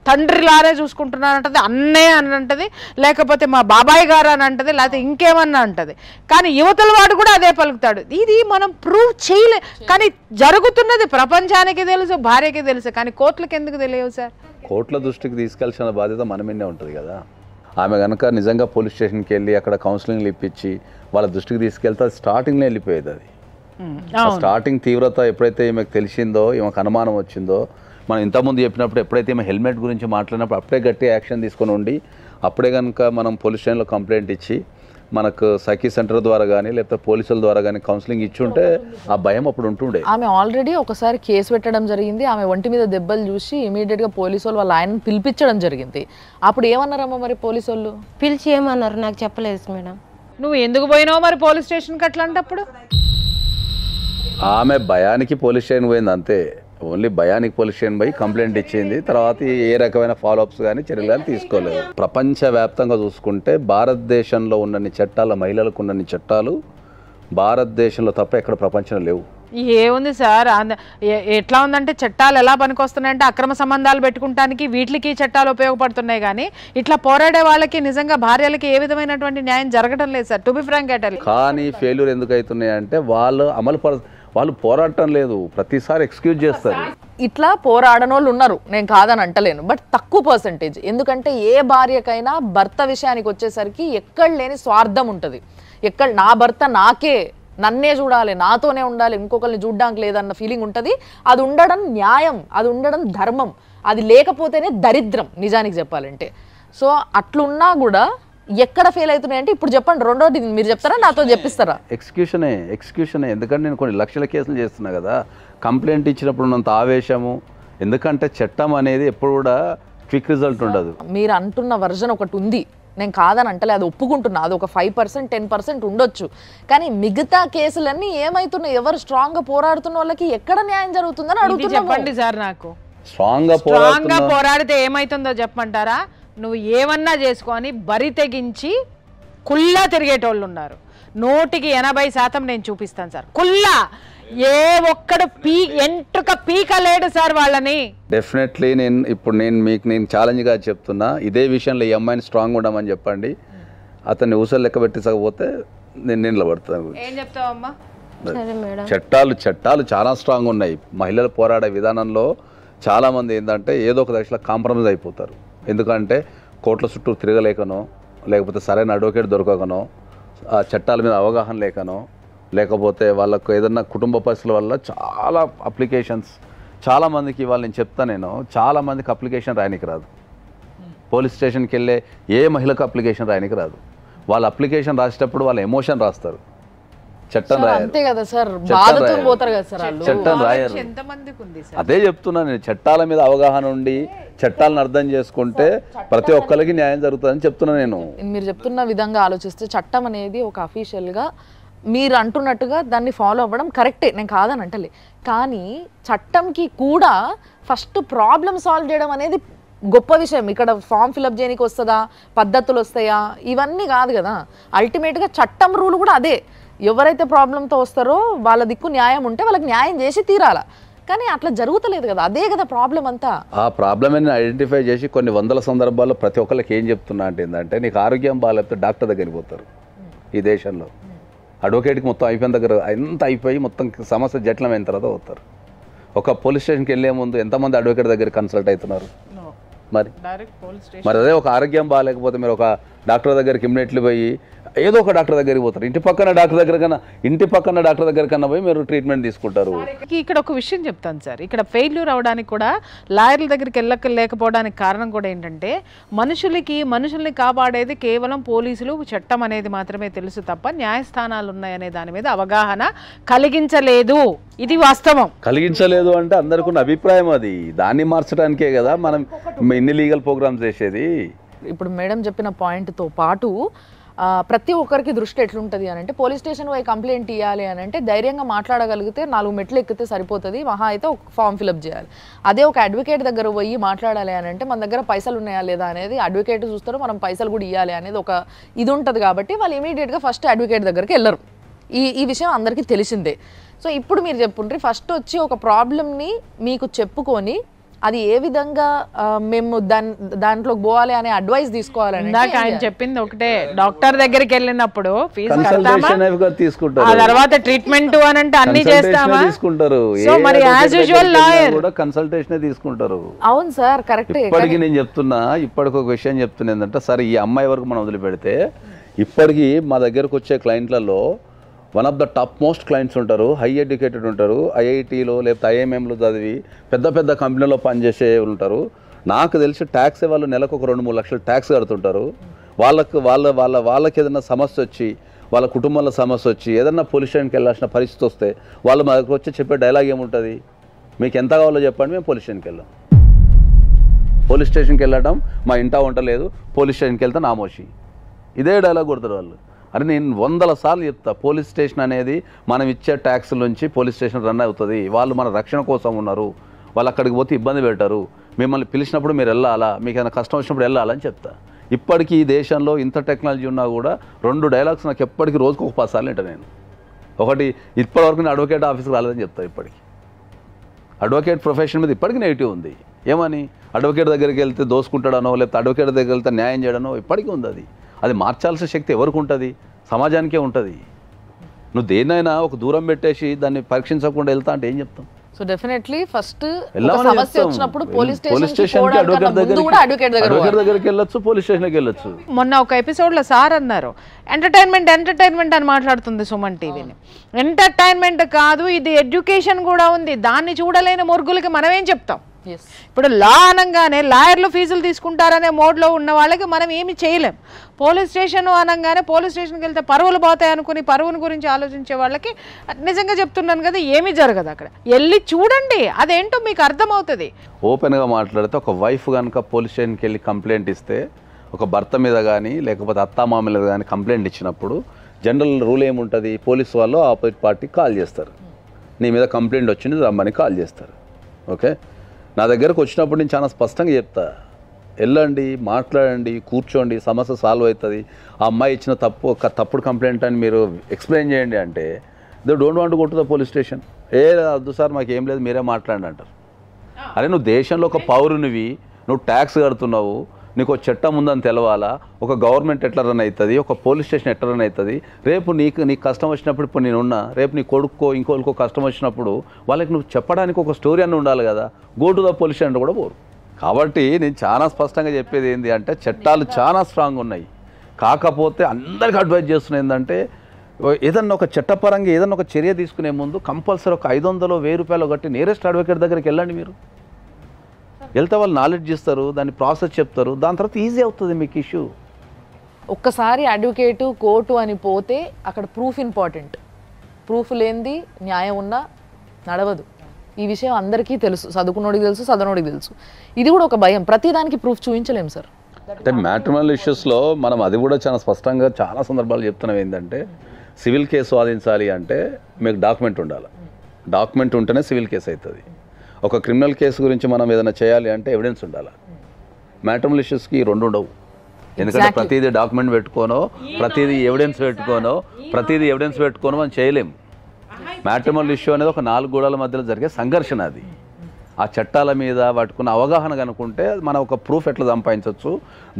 తండ్రిలారే చూసుకుంటున్నానంటది, అన్నయ్య అని అంటది, లేకపోతే మా బాబాయ్ గారు అని అంటది, లేకపోతే ఇంకేమన్నా అంటది. కానీ యువతల వాడు కూడా అదే పలుకుతాడు. ఇది మనం ప్రూవ్ చేయలే. కానీ జరుగుతున్నది ప్రపంచానికి తెలుసు, భార్యకి తెలుసు, కానీ కోర్టులకు ఎందుకు తెలియవు సార్? కోర్టుల దృష్టికి తీసుకెళ్లాల్సిన బాధ్యత మన మీదే ఉంటుంది కదా. ఆమె కనుక నిజంగా పోలీస్ స్టేషన్కి వెళ్ళి అక్కడ కౌన్సిలింగ్లు ఇప్పించి వాళ్ళ దృష్టికి తీసుకెళ్తే అది స్టార్టింగ్లో వెళ్ళిపోయేది. అది స్టార్టింగ్ తీవ్రత ఎప్పుడైతే ఈమెకు తెలిసిందో, ఈమెకు అనుమానం వచ్చిందో, మనం ఇంతకుముందు చెప్పినప్పుడు ఎప్పుడైతే ఈమె హెల్మెట్ గురించి మాట్లాడినప్పుడు అప్పుడే గట్టి యాక్షన్ తీసుకొని ఉండి అప్పుడే కనుక మనం పోలీస్ స్టేషన్లో కంప్లైంట్ ఇచ్చి మనకు సఖీ సెంటర్ ద్వారా కానీ లేకపోతే పోలీసుల ద్వారా కానీ కౌన్సిలింగ్ ఇచ్చి ఉంటే ఆ భయం అప్పుడు ఉంటుండే. ఆమె ఆల్రెడీ ఒకసారి కేసు పెట్టడం జరిగింది. ఆమె ఒంటి మీద దెబ్బలు చూసి ఇమీడియట్గా పోలీసు వాళ్ళు వాళ్ళ ఆయనను పిలిపించడం జరిగింది. అప్పుడు ఏమన్నారమ్మా మరి పోలీసు వాళ్ళు? పిలిచి ఏమన్నారు నాకు చెప్పలేదు మేడం. నువ్వు ఎందుకు పోయినావు మరి పోలీస్ స్టేషన్కి అట్లాంటప్పుడు? ఆమె భయానికి పోలీస్ స్టేషన్ పోయింది అంతే. ఓన్లీ భయానికి పోలీస్ స్టేషన్ పోయి కంప్లైంట్ ఇచ్చింది. తర్వాత ఏ రకమైన ఫాలోఅప్స్ కానీ చర్యలు కానీ తీసుకోలేదు. ప్రపంచవ్యాప్తంగా చూసుకుంటే భారతదేశంలో ఉన్నన్ని చట్టాలు, మహిళలకు ఉన్నన్ని చట్టాలు భారతదేశంలో తప్ప ఎక్కడ ప్రపంచంలో లేవు. ఏముంది సార్, ఎట్లా ఉందంటే చట్టాలు ఎలా పనికొస్తున్నాయంటే అక్రమ సంబంధాలు పెట్టుకుంటానికి వీటికి చట్టాలు ఉపయోగపడుతున్నాయి. కానీ ఇట్లా పోరాడే వాళ్ళకి నిజంగా భార్యలకి ఏ విధమైనటువంటి న్యాయం జరగడం లేదు సార్, టు బి ఫ్రాంక్. కానీ ఫెయిల్యూర్ ఎందుకు అవుతున్నాయి అంటే వాళ్ళు పోరాటం లేదు, ప్రతిసారి ఎక్స్క్యూజ్ చేస్తారు. ఇట్లా పోరాడనోళ్ళు ఉన్నారు, నేను కాదని అంటలేను, బట్ తక్కువ పర్సంటేజ్. ఎందుకంటే ఏ భార్యకైనా భర్త విషయానికి వచ్చేసరికి ఎక్కడ లేని స్వార్థం ఉంటుంది. ఎక్కడ నా భర్త నాకే, నన్నే చూడాలి, నాతోనే ఉండాలి, ఇంకొకరిని చూడడానికి లేదన్న ఫీలింగ్ ఉంటుంది. అది ఉండడం న్యాయం, అది ఉండడం ధర్మం. అది లేకపోతేనే దరిద్రం నిజానికి చెప్పాలంటే. సో అట్లున్నా కూడా ఎక్కడ ఫెయిల్ అవుతున్నాయంటే ఇప్పుడు చెప్పండి. రెండోది మీరు చెప్తారా, నాతో చెప్పిస్తారా? ఎక్స్క్యూషనే. ఎందుకంటే నేను కొన్ని లక్షల కేసులు చేస్తున్నా కదా. కంప్లైంట్ ఇచ్చినప్పుడు ఉన్నంత ఆవేశము, ఎందుకంటే చట్టం అనేది ఎప్పుడు కూడా క్విక్ రిజల్ట్ ఉండదు. మీరు అంటున్న వర్జన్ ఒకటి ఉంది, నేను కాదని అంటలే, అది ఒప్పుకుంటున్నా. అది ఒక 5% 10% ఉండొచ్చు. కానీ మిగతా కేసులన్నీ ఏమవుతున్నాయి? ఎవరు స్ట్రాంగ్ గా పోరాడుతున్న వాళ్ళకి ఎక్కడ న్యాయం జరుగుతుందని అడుగుతున్నా. చెప్పండి సార్, నాకు స్ట్రాంగ్ గా పోరాడితే ఏమైతుందో చెప్పమంటారా? నువ్వు ఏమన్నా చేసుకొని బరి తెగించి కుల్లా తిరిగేటోళ్ళు ఉన్నారు. 100% నేను చూపిస్తాను సార్. కుల్లా ఏ ఒక్కడు ఎంట్రుక పీక లేడు సార్ వాళ్ళని. డెఫినెట్లీ నేను ఛాలెంజ్గా చెప్తున్నా, ఇదే విషయంలో ఈ అమ్మాయిని స్ట్రాంగ్ ఉండమని చెప్పండి. అతన్ని ఊసలు లెక్క పెట్టిసకపోతే నేను నిలబడతాను. ఏం చెప్తావమ్మా? సరే మేడం. చట్టాలు చాలా స్ట్రాంగ్ ఉన్నాయి. మహిళలు పోరాడే విధానంలో చాలామంది ఏంటంటే ఏదో ఒక దశలో కాంప్రమైజ్ అయిపోతారు. ఎందుకంటే కోర్టుల చుట్టూ తిరగలేకనో, లేకపోతే సరైన అడ్వకేట్ దొరకకనో, ఆ చట్టాల మీద అవగాహన లేకనో, లేకపోతే వాళ్ళకు ఏదన్నా కుటుంబ పరిస్థితుల వల్ల చాలా అప్లికేషన్స్ చాలామందికి ఇవాళ నేను చెప్తాను, చాలామందికి అప్లికేషన్ రాయనికి రాదు. పోలీస్ స్టేషన్కి వెళ్ళే ఏ మహిళకు అప్లికేషన్ రాయనికి రాదు. వాళ్ళ అప్లికేషన్ రాసేటప్పుడు వాళ్ళ ఎమోషన్ రాస్తారు, చట్టం రాయరు. అంతే కదా సార్, బాధతో పోతారు కదా సార్ వాళ్ళు. చట్టం రాయరు. అదే చెప్తున్నా నేను, చట్టాల మీద అవగాహన ఉండి చట్టాలను అర్థం చేసుకుంటే ప్రతి ఒక్కరికి న్యాయం జరుగుతుందని చెప్తున్నా నేను. మీరు చెప్తున్న విధంగా ఆలోచిస్తే చట్టం అనేది ఒక అఫీషియల్గా మీరు అంటున్నట్టుగా దాన్ని ఫాలో అవ్వడం కరెక్టే, నేను కాదని అంటలే. కానీ చట్టంకి కూడా ఫస్ట్ ప్రాబ్లమ్ సాల్వ్ చేయడం అనేది గొప్ప విషయం. ఇక్కడ ఫామ్ ఫిలప్ చేయడానికి వస్తుందా, పద్ధతులు వస్తాయా, ఇవన్నీ కాదు కదా. అల్టిమేట్గా చట్టం రూల్ కూడా అదే. ఎవరైతే ప్రాబ్లంతో వస్తారో వాళ్ళ దిక్కు న్యాయం ఉంటే వాళ్ళకి న్యాయం చేసి తీరాల. కానీ అట్లా జరుగుతలేదు కదా, అదే కదా ప్రాబ్లం అంతా. ఆ ప్రాబ్లమ్ని ఐడెంటిఫై చేసి కొన్ని వందల సందర్భాల్లో ప్రతి ఒక్కరికి ఏం చెప్తున్నా అంటే ఏంటంటే, నీకు ఆరోగ్యం బాగాలేకపోతే డాక్టర్ దగ్గరికి పోతారు. ఈ దేశంలో అడ్వకేట్కి మొత్తం అయిపోయిన దగ్గర ఎంత అయిపోయి మొత్తం సమస్య జటిలమైన తర్వాత పోతారు. ఒక పోలీస్ స్టేషన్కి వెళ్ళే ముందు ఎంతమంది అడ్వకేట్ దగ్గర కన్సల్ట్ అవుతున్నారు? మరి అదే ఒక ఆరోగ్యం బాగాలేకపోతే మీరు ఒక డాక్టర్ దగ్గరికి ఇమ్మీడియట్లీ పోయి ఏదో ఒక డాక్టర్ దగ్గరికి పోతారు. ఇంటి పక్కన డాక్టర్ దగ్గర కన్నా పోయి మీరు ట్రీట్మెంట్ తీసుకుంటారు. ఇక్కడ ఒక విషయం చెప్తాను సార్, ఇక్కడ ఫెయిల్యూర్ అవడానికి కూడా లాయర్ల దగ్గరికి లేకపోవడానికి కారణం కూడా ఏంటంటే, మనుషుల్ని కాపాడేది కేవలం పోలీసులు, చట్టం అనేది మాత్రమే తెలుసు తప్ప న్యాయస్థానాలు ఉన్నాయనే దాని మీద అవగాహన కలిగించలేదు. ఇది వాస్తవం. కలిగించలేదు అంటే అందరికీ ఉన్న అభిప్రాయం అది. దాన్ని మార్చడానికే కదా మనం ఇన్ని లీగల్ ప్రోగ్రామ్స్ చేసేది. ఇప్పుడు మేడం చెప్పిన పాయింట్తో పాటు ప్రతి ఒక్కరికి దృష్టి ఎట్లుంటుంది అని అంటే, పోలీస్ స్టేషన్ పోయి కంప్లైంట్ ఇవ్వాలి అని అంటే ధైర్యంగా మాట్లాడగలిగితే 4 మెట్లు ఎక్కితే సరిపోతుంది, మహా అయితే ఒక ఫామ్ ఫిలప్ చేయాలి. అదే ఒక అడ్వకేట్ దగ్గర పోయి మాట్లాడాలి అని అంటే మన దగ్గర పైసలు ఉన్నాయా లేదా అనేది అడ్వకేట్ చూస్తారు, మనం పైసలు కూడా ఇవ్వాలి అనేది ఒక ఇది ఉంటుంది. కాబట్టి వాళ్ళు ఇమీడియట్గా ఫస్ట్ అడ్వకేట్ దగ్గరికి వెళ్ళరు. ఈ విషయం అందరికీ తెలిసిందే. సో ఇప్పుడు మీరు చెప్పుండ్రి, ఫస్ట్ వచ్చి ఒక ప్రాబ్లమ్ని మీకు చెప్పుకొని అది ఏ విధంగా మేము దాంట్లో పోవాలి అనే అడ్వైస్ తీసుకోవాలని ఆయన చెప్పింది ఒకటే. డాక్టర్ దగ్గరికి వెళ్ళినప్పుడు ఫీజు తీసుకుంటారు, ఆ తర్వాత ట్రీట్మెంట్ అని అంటే అన్ని చేస్తామా తీసుకుంటారు. మరి యాజ్ యూజువల్ లాయర్ కూడా కన్సల్టేషన్ తీసుకుంటారు. అవును సార్, కరెక్టే. ఇప్పటికి నేను చెప్తున్నా, ఇప్పటికి ఒక విషయం చెప్తున్నా ఏంటంటే, సరే ఈ అమ్మాయి వరకు మనం వదిలిపెడితే ఇప్పటికీ మా దగ్గరకు వచ్చే క్లయింట్లలో one of the top most clients ఉంటారు, హై ఎడ్యుకేటెడ్ ఉంటారు, ఐఐటీలో లేకపోతే ఐఎంఎంలో చదివి పెద్ద కంపెనీలో పనిచేసే ఉంటారు. నాకు తెలిసి ట్యాక్స్ వాళ్ళు నెలకు ఒక 2-3 లక్షలు ట్యాక్స్ కడుతుంటారు. వాళ్ళకి ఏదైనా సమస్య వచ్చి, వాళ్ళ కుటుంబంలో సమస్య వచ్చి, ఏదన్నా పోలీస్ స్టేషన్కి వెళ్ళాల్సిన పరిస్థితి వస్తే వాళ్ళు మా దగ్గర వచ్చి చెప్పే డైలాగ్ ఏముంటుంది, మీకు ఎంత కావాలో చెప్పండి, మేము పోలీస్ స్టేషన్కి వెళ్ళాం. పోలీస్ స్టేషన్కి వెళ్ళడం మా ఇంటా ఉండలేదు, పోలీస్ స్టేషన్కి వెళ్తే నామోషి, ఇదే డైలాగ్ కొడతారు వాళ్ళు. అరే నేను 100 సార్లు చెప్తా, పోలీస్ స్టేషన్ అనేది మనం ఇచ్చే ట్యాక్స్ నుంచి పోలీస్ స్టేషన్ రన్ అవుతుంది. వాళ్ళు మన రక్షణ కోసం ఉన్నారు, వాళ్ళు అక్కడికి పోతే ఇబ్బంది పెట్టారు, మిమ్మల్ని పిలిచినప్పుడు మీరు వెళ్ళాలా, మీకు ఏమైనా కష్టం వచ్చినప్పుడు వెళ్ళాలని చెప్తా. ఇప్పటికీ ఈ దేశంలో ఇంత టెక్నాలజీ ఉన్నా కూడా 2 డైలాగ్స్ నాకు ఎప్పటికీ రోజుకు ఒక 10 సార్లు వింటా నేను. ఒకటి, ఇప్పటివరకు నేను అడ్వకేట్ ఆఫీస్కి రాలేదని చెప్తా. ఇప్పటికి అడ్వకేట్ ప్రొఫెషన్ మీద ఇప్పటికీ నెగిటివ్ ఉంది. ఏమని, అడ్వకేట్ దగ్గరికి వెళ్తే దోసుకుంటాడనో, లేకపోతే అడ్వకేట్ దగ్గరికి వెళ్తే న్యాయం చేయడనో ఇప్పటికీ ఉంది. అది మార్చాల్సిన శక్తి ఎవరికి ఉంటుంది? సమాజానికే ఉంటుంది. నువ్వు దేన్నైనా ఒక దూరం పెట్టేసి దాన్ని పరీక్షించకుండా వెళ్తా అంటే ఏం చెప్తాం? సో డెఫినెట్లీ ఫస్ట్ వెళ్ళమని సమస్య చెప్తాం. వచ్చినప్పుడు పోలీస్ పోలీస్ స్టేషన్ స్టేషన్కి అడ్వకేట్ దగ్గరికి వెళ్ళొచ్చు, పోలీస్ స్టేషన్కి వెళ్ళొచ్చు. మొన్న ఒక ఎపిసోడ్లో సార్ అన్నారు ఎంటర్టైన్మెంట్ అని మాట్లాడుతుంది సుమన్ టీవీని. ఎంటర్టైన్మెంట్ కాదు, ఇది ఎడ్యుకేషన్ కూడా ఉంది. దాన్ని చూడలేని మురుగులకి మనం ఏం చెప్తాం? ఇప్పుడు లా అనగానే లాయర్లు ఫీజులు తీసుకుంటారనే మోడ్లో ఉన్న వాళ్ళకి మనం ఏమి చేయలేం. పోలీస్ స్టేషన్ అనగానే పోలీస్ స్టేషన్కి వెళ్తే పరువులు పోతాయి అనుకుని పరువుని గురించి ఆలోచించే వాళ్ళకి నిజంగా చెప్తున్నాను కదా, ఏమీ జరగదు. అక్కడ వెళ్ళి చూడండి, అదేంటో మీకు అర్థమవుతుంది. ఓపెన్గా మాట్లాడితే ఒక వైఫ్ కనుక పోలీస్ స్టేషన్కి వెళ్ళి కంప్లైంట్ ఇస్తే, ఒక భర్త మీద కానీ లేకపోతే అత్తామామ మీద కానీ కంప్లైంట్ ఇచ్చినప్పుడు జనరల్ రూల్ ఏముంటుంది? పోలీసు వాళ్ళు ఆపోజిట్ పార్టీకి కాల్ చేస్తారు. నీ మీద కంప్లైంట్ వచ్చింది రమ్మని కాల్ చేస్తారు. ఓకే, నా దగ్గరకు వచ్చినప్పుడు నేను చాలా స్పష్టంగా చెప్తా, వెళ్ళండి, మాట్లాడండి, కూర్చోండి, సమస్య సాల్వ్ అవుతుంది. ఆ అమ్మాయి ఇచ్చిన తప్పుడు కంప్లైంట్ అని మీరు ఎక్స్ప్లెయిన్ చేయండి అంటే they don't want go to the police station. వద్దు సార్ మాకు ఏం లేదు, మీరే మాట్లాడండి అంటారు. అరే నువ్వు దేశంలో ఒక పౌరునివి, నువ్వు ట్యాక్స్ కడుతున్నావు, నీకు ఒక చట్టం ఉందని తెలవాలా, ఒక గవర్నమెంట్ ఎట్లా రన్ అవుతుంది, ఒక పోలీస్ స్టేషన్ ఎట్లా రన్ అవుతుంది. రేపు నీకు కష్టం వచ్చినప్పుడు, ఇప్పుడు నేనున్నా, రేపు నీ కొడుకో ఇంకోళ్ళకో కష్టం వచ్చినప్పుడు వాళ్ళకి నువ్వు చెప్పడానికి ఒక స్టోరీ అన్న ఉండాలి కదా. Go to the police station కూడా పోరు. కాబట్టి నేను చాలా స్పష్టంగా చెప్పేది ఏంటి అంటే చట్టాలు చాలా స్ట్రాంగ్ ఉన్నాయి. కాకపోతే అందరికి అడ్వైజ్ చేస్తున్నా ఏంటంటే ఏదన్నా ఒక చట్టపరంగా ఏదన్నా ఒక చర్య తీసుకునే ముందు కంపల్సరీ ఒక 500 1000 రూపాయలు కట్టి నియరెస్ట్ అడ్వకేట్ దగ్గరికి వెళ్ళండి. మీరు వెళ్తే వాళ్ళు నాలెడ్జ్ ఇస్తారు, దాన్ని ప్రాసెస్ చెప్తారు, దాని తర్వాత ఈజీ అవుతుంది మీకు ఇష్యూ. ఒక్కసారి అడ్వకేటు కోర్టు అని పోతే అక్కడ ప్రూఫ్ ఇంపార్టెంట్. ప్రూఫ్ లేనిది న్యాయం ఉన్నా నడవదు. ఈ విషయం అందరికీ తెలుసు, చదువుకున్నోడికి తెలుసు, చదవనోడికి తెలుసు. ఇది కూడా ఒక భయం, ప్రతిదానికి ప్రూఫ్ చూపించలేము సార్. అంటే మ్యాట్రిమోనియల్ ఇష్యూస్లో మనం అది కూడా చాలా స్పష్టంగా చాలా సందర్భాలు చెప్తున్నాం. ఏంటంటే సివిల్ కేసు వాదించాలి అంటే మీకు డాక్యుమెంట్ ఉండాలి. డాక్యుమెంట్ ఉంటేనే సివిల్ కేసు అవుతుంది. ఒక క్రిమినల్ కేసు గురించి మనం ఏదైనా చేయాలి అంటే ఎవిడెన్స్ ఉండాలి. మ్యాట్రిమోనియల్ ఇష్యూస్కి ఈ రెండు ఉండవు. ఎందుకంటే ప్రతిదీ డాక్యుమెంట్ పెట్టుకోనో, ప్రతిదీ ఎవిడెన్స్ పెట్టుకోనో మనం చేయలేము. మ్యాట్రిమోనియల్ ఇష్యూ అనేది ఒక 4 గోడల మధ్యలో జరిగే సంఘర్షణ. అది ఆ చట్టాల మీద వాటికున్న అవగాహన కనుకుంటే మనం ఒక ప్రూఫ్ ఎట్లా సంపాదించవచ్చు,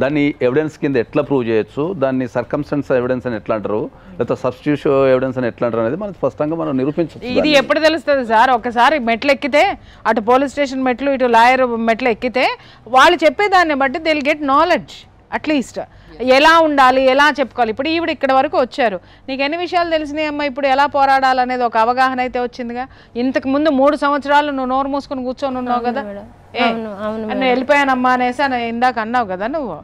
దాన్ని ఎవిడెన్స్ కింద ఎట్లా ప్రూవ్ చేయొచ్చు, దాన్ని సర్కమ్స్టెన్స్ ఎవిడెన్స్ అని ఎట్లా అంటారు, లేకపోతే సబ్స్టిట్యూషన్ ఎవిడెన్స్ అని ఎట్లా అంటారు అనేది మనం స్పష్టంగా మనం నిరూపించవచ్చు. ఇది ఎప్పుడు తెలుస్తుంది సార్? ఒకసారి మెట్లు ఎక్కితే, అటు పోలీస్ స్టేషన్ మెట్లు, ఇటు లాయర్ మెట్లు ఎక్కితే వాళ్ళు చెప్పేదాన్ని బట్టి they will get knowledge. At least ఎలా ఉండాలి, ఎలా చెప్పుకోవాలి. ఇప్పుడు ఈవిడ ఇక్కడ వరకు వచ్చారు, నీకు ఎన్ని విషయాలు తెలిసినాయి అమ్మా, ఇప్పుడు ఎలా పోరాడాలనేది ఒక అవగాహన అయితే వచ్చిందిగా. ఇంతకు ముందు 3 సంవత్సరాలు నువ్వు నోరు మూసుకొని కూర్చొని ఉన్నావు కదా, నువ్వు వెళ్ళిపోయానమ్మా అనేసి అని ఇందాక అన్నావు కదా నువ్వు.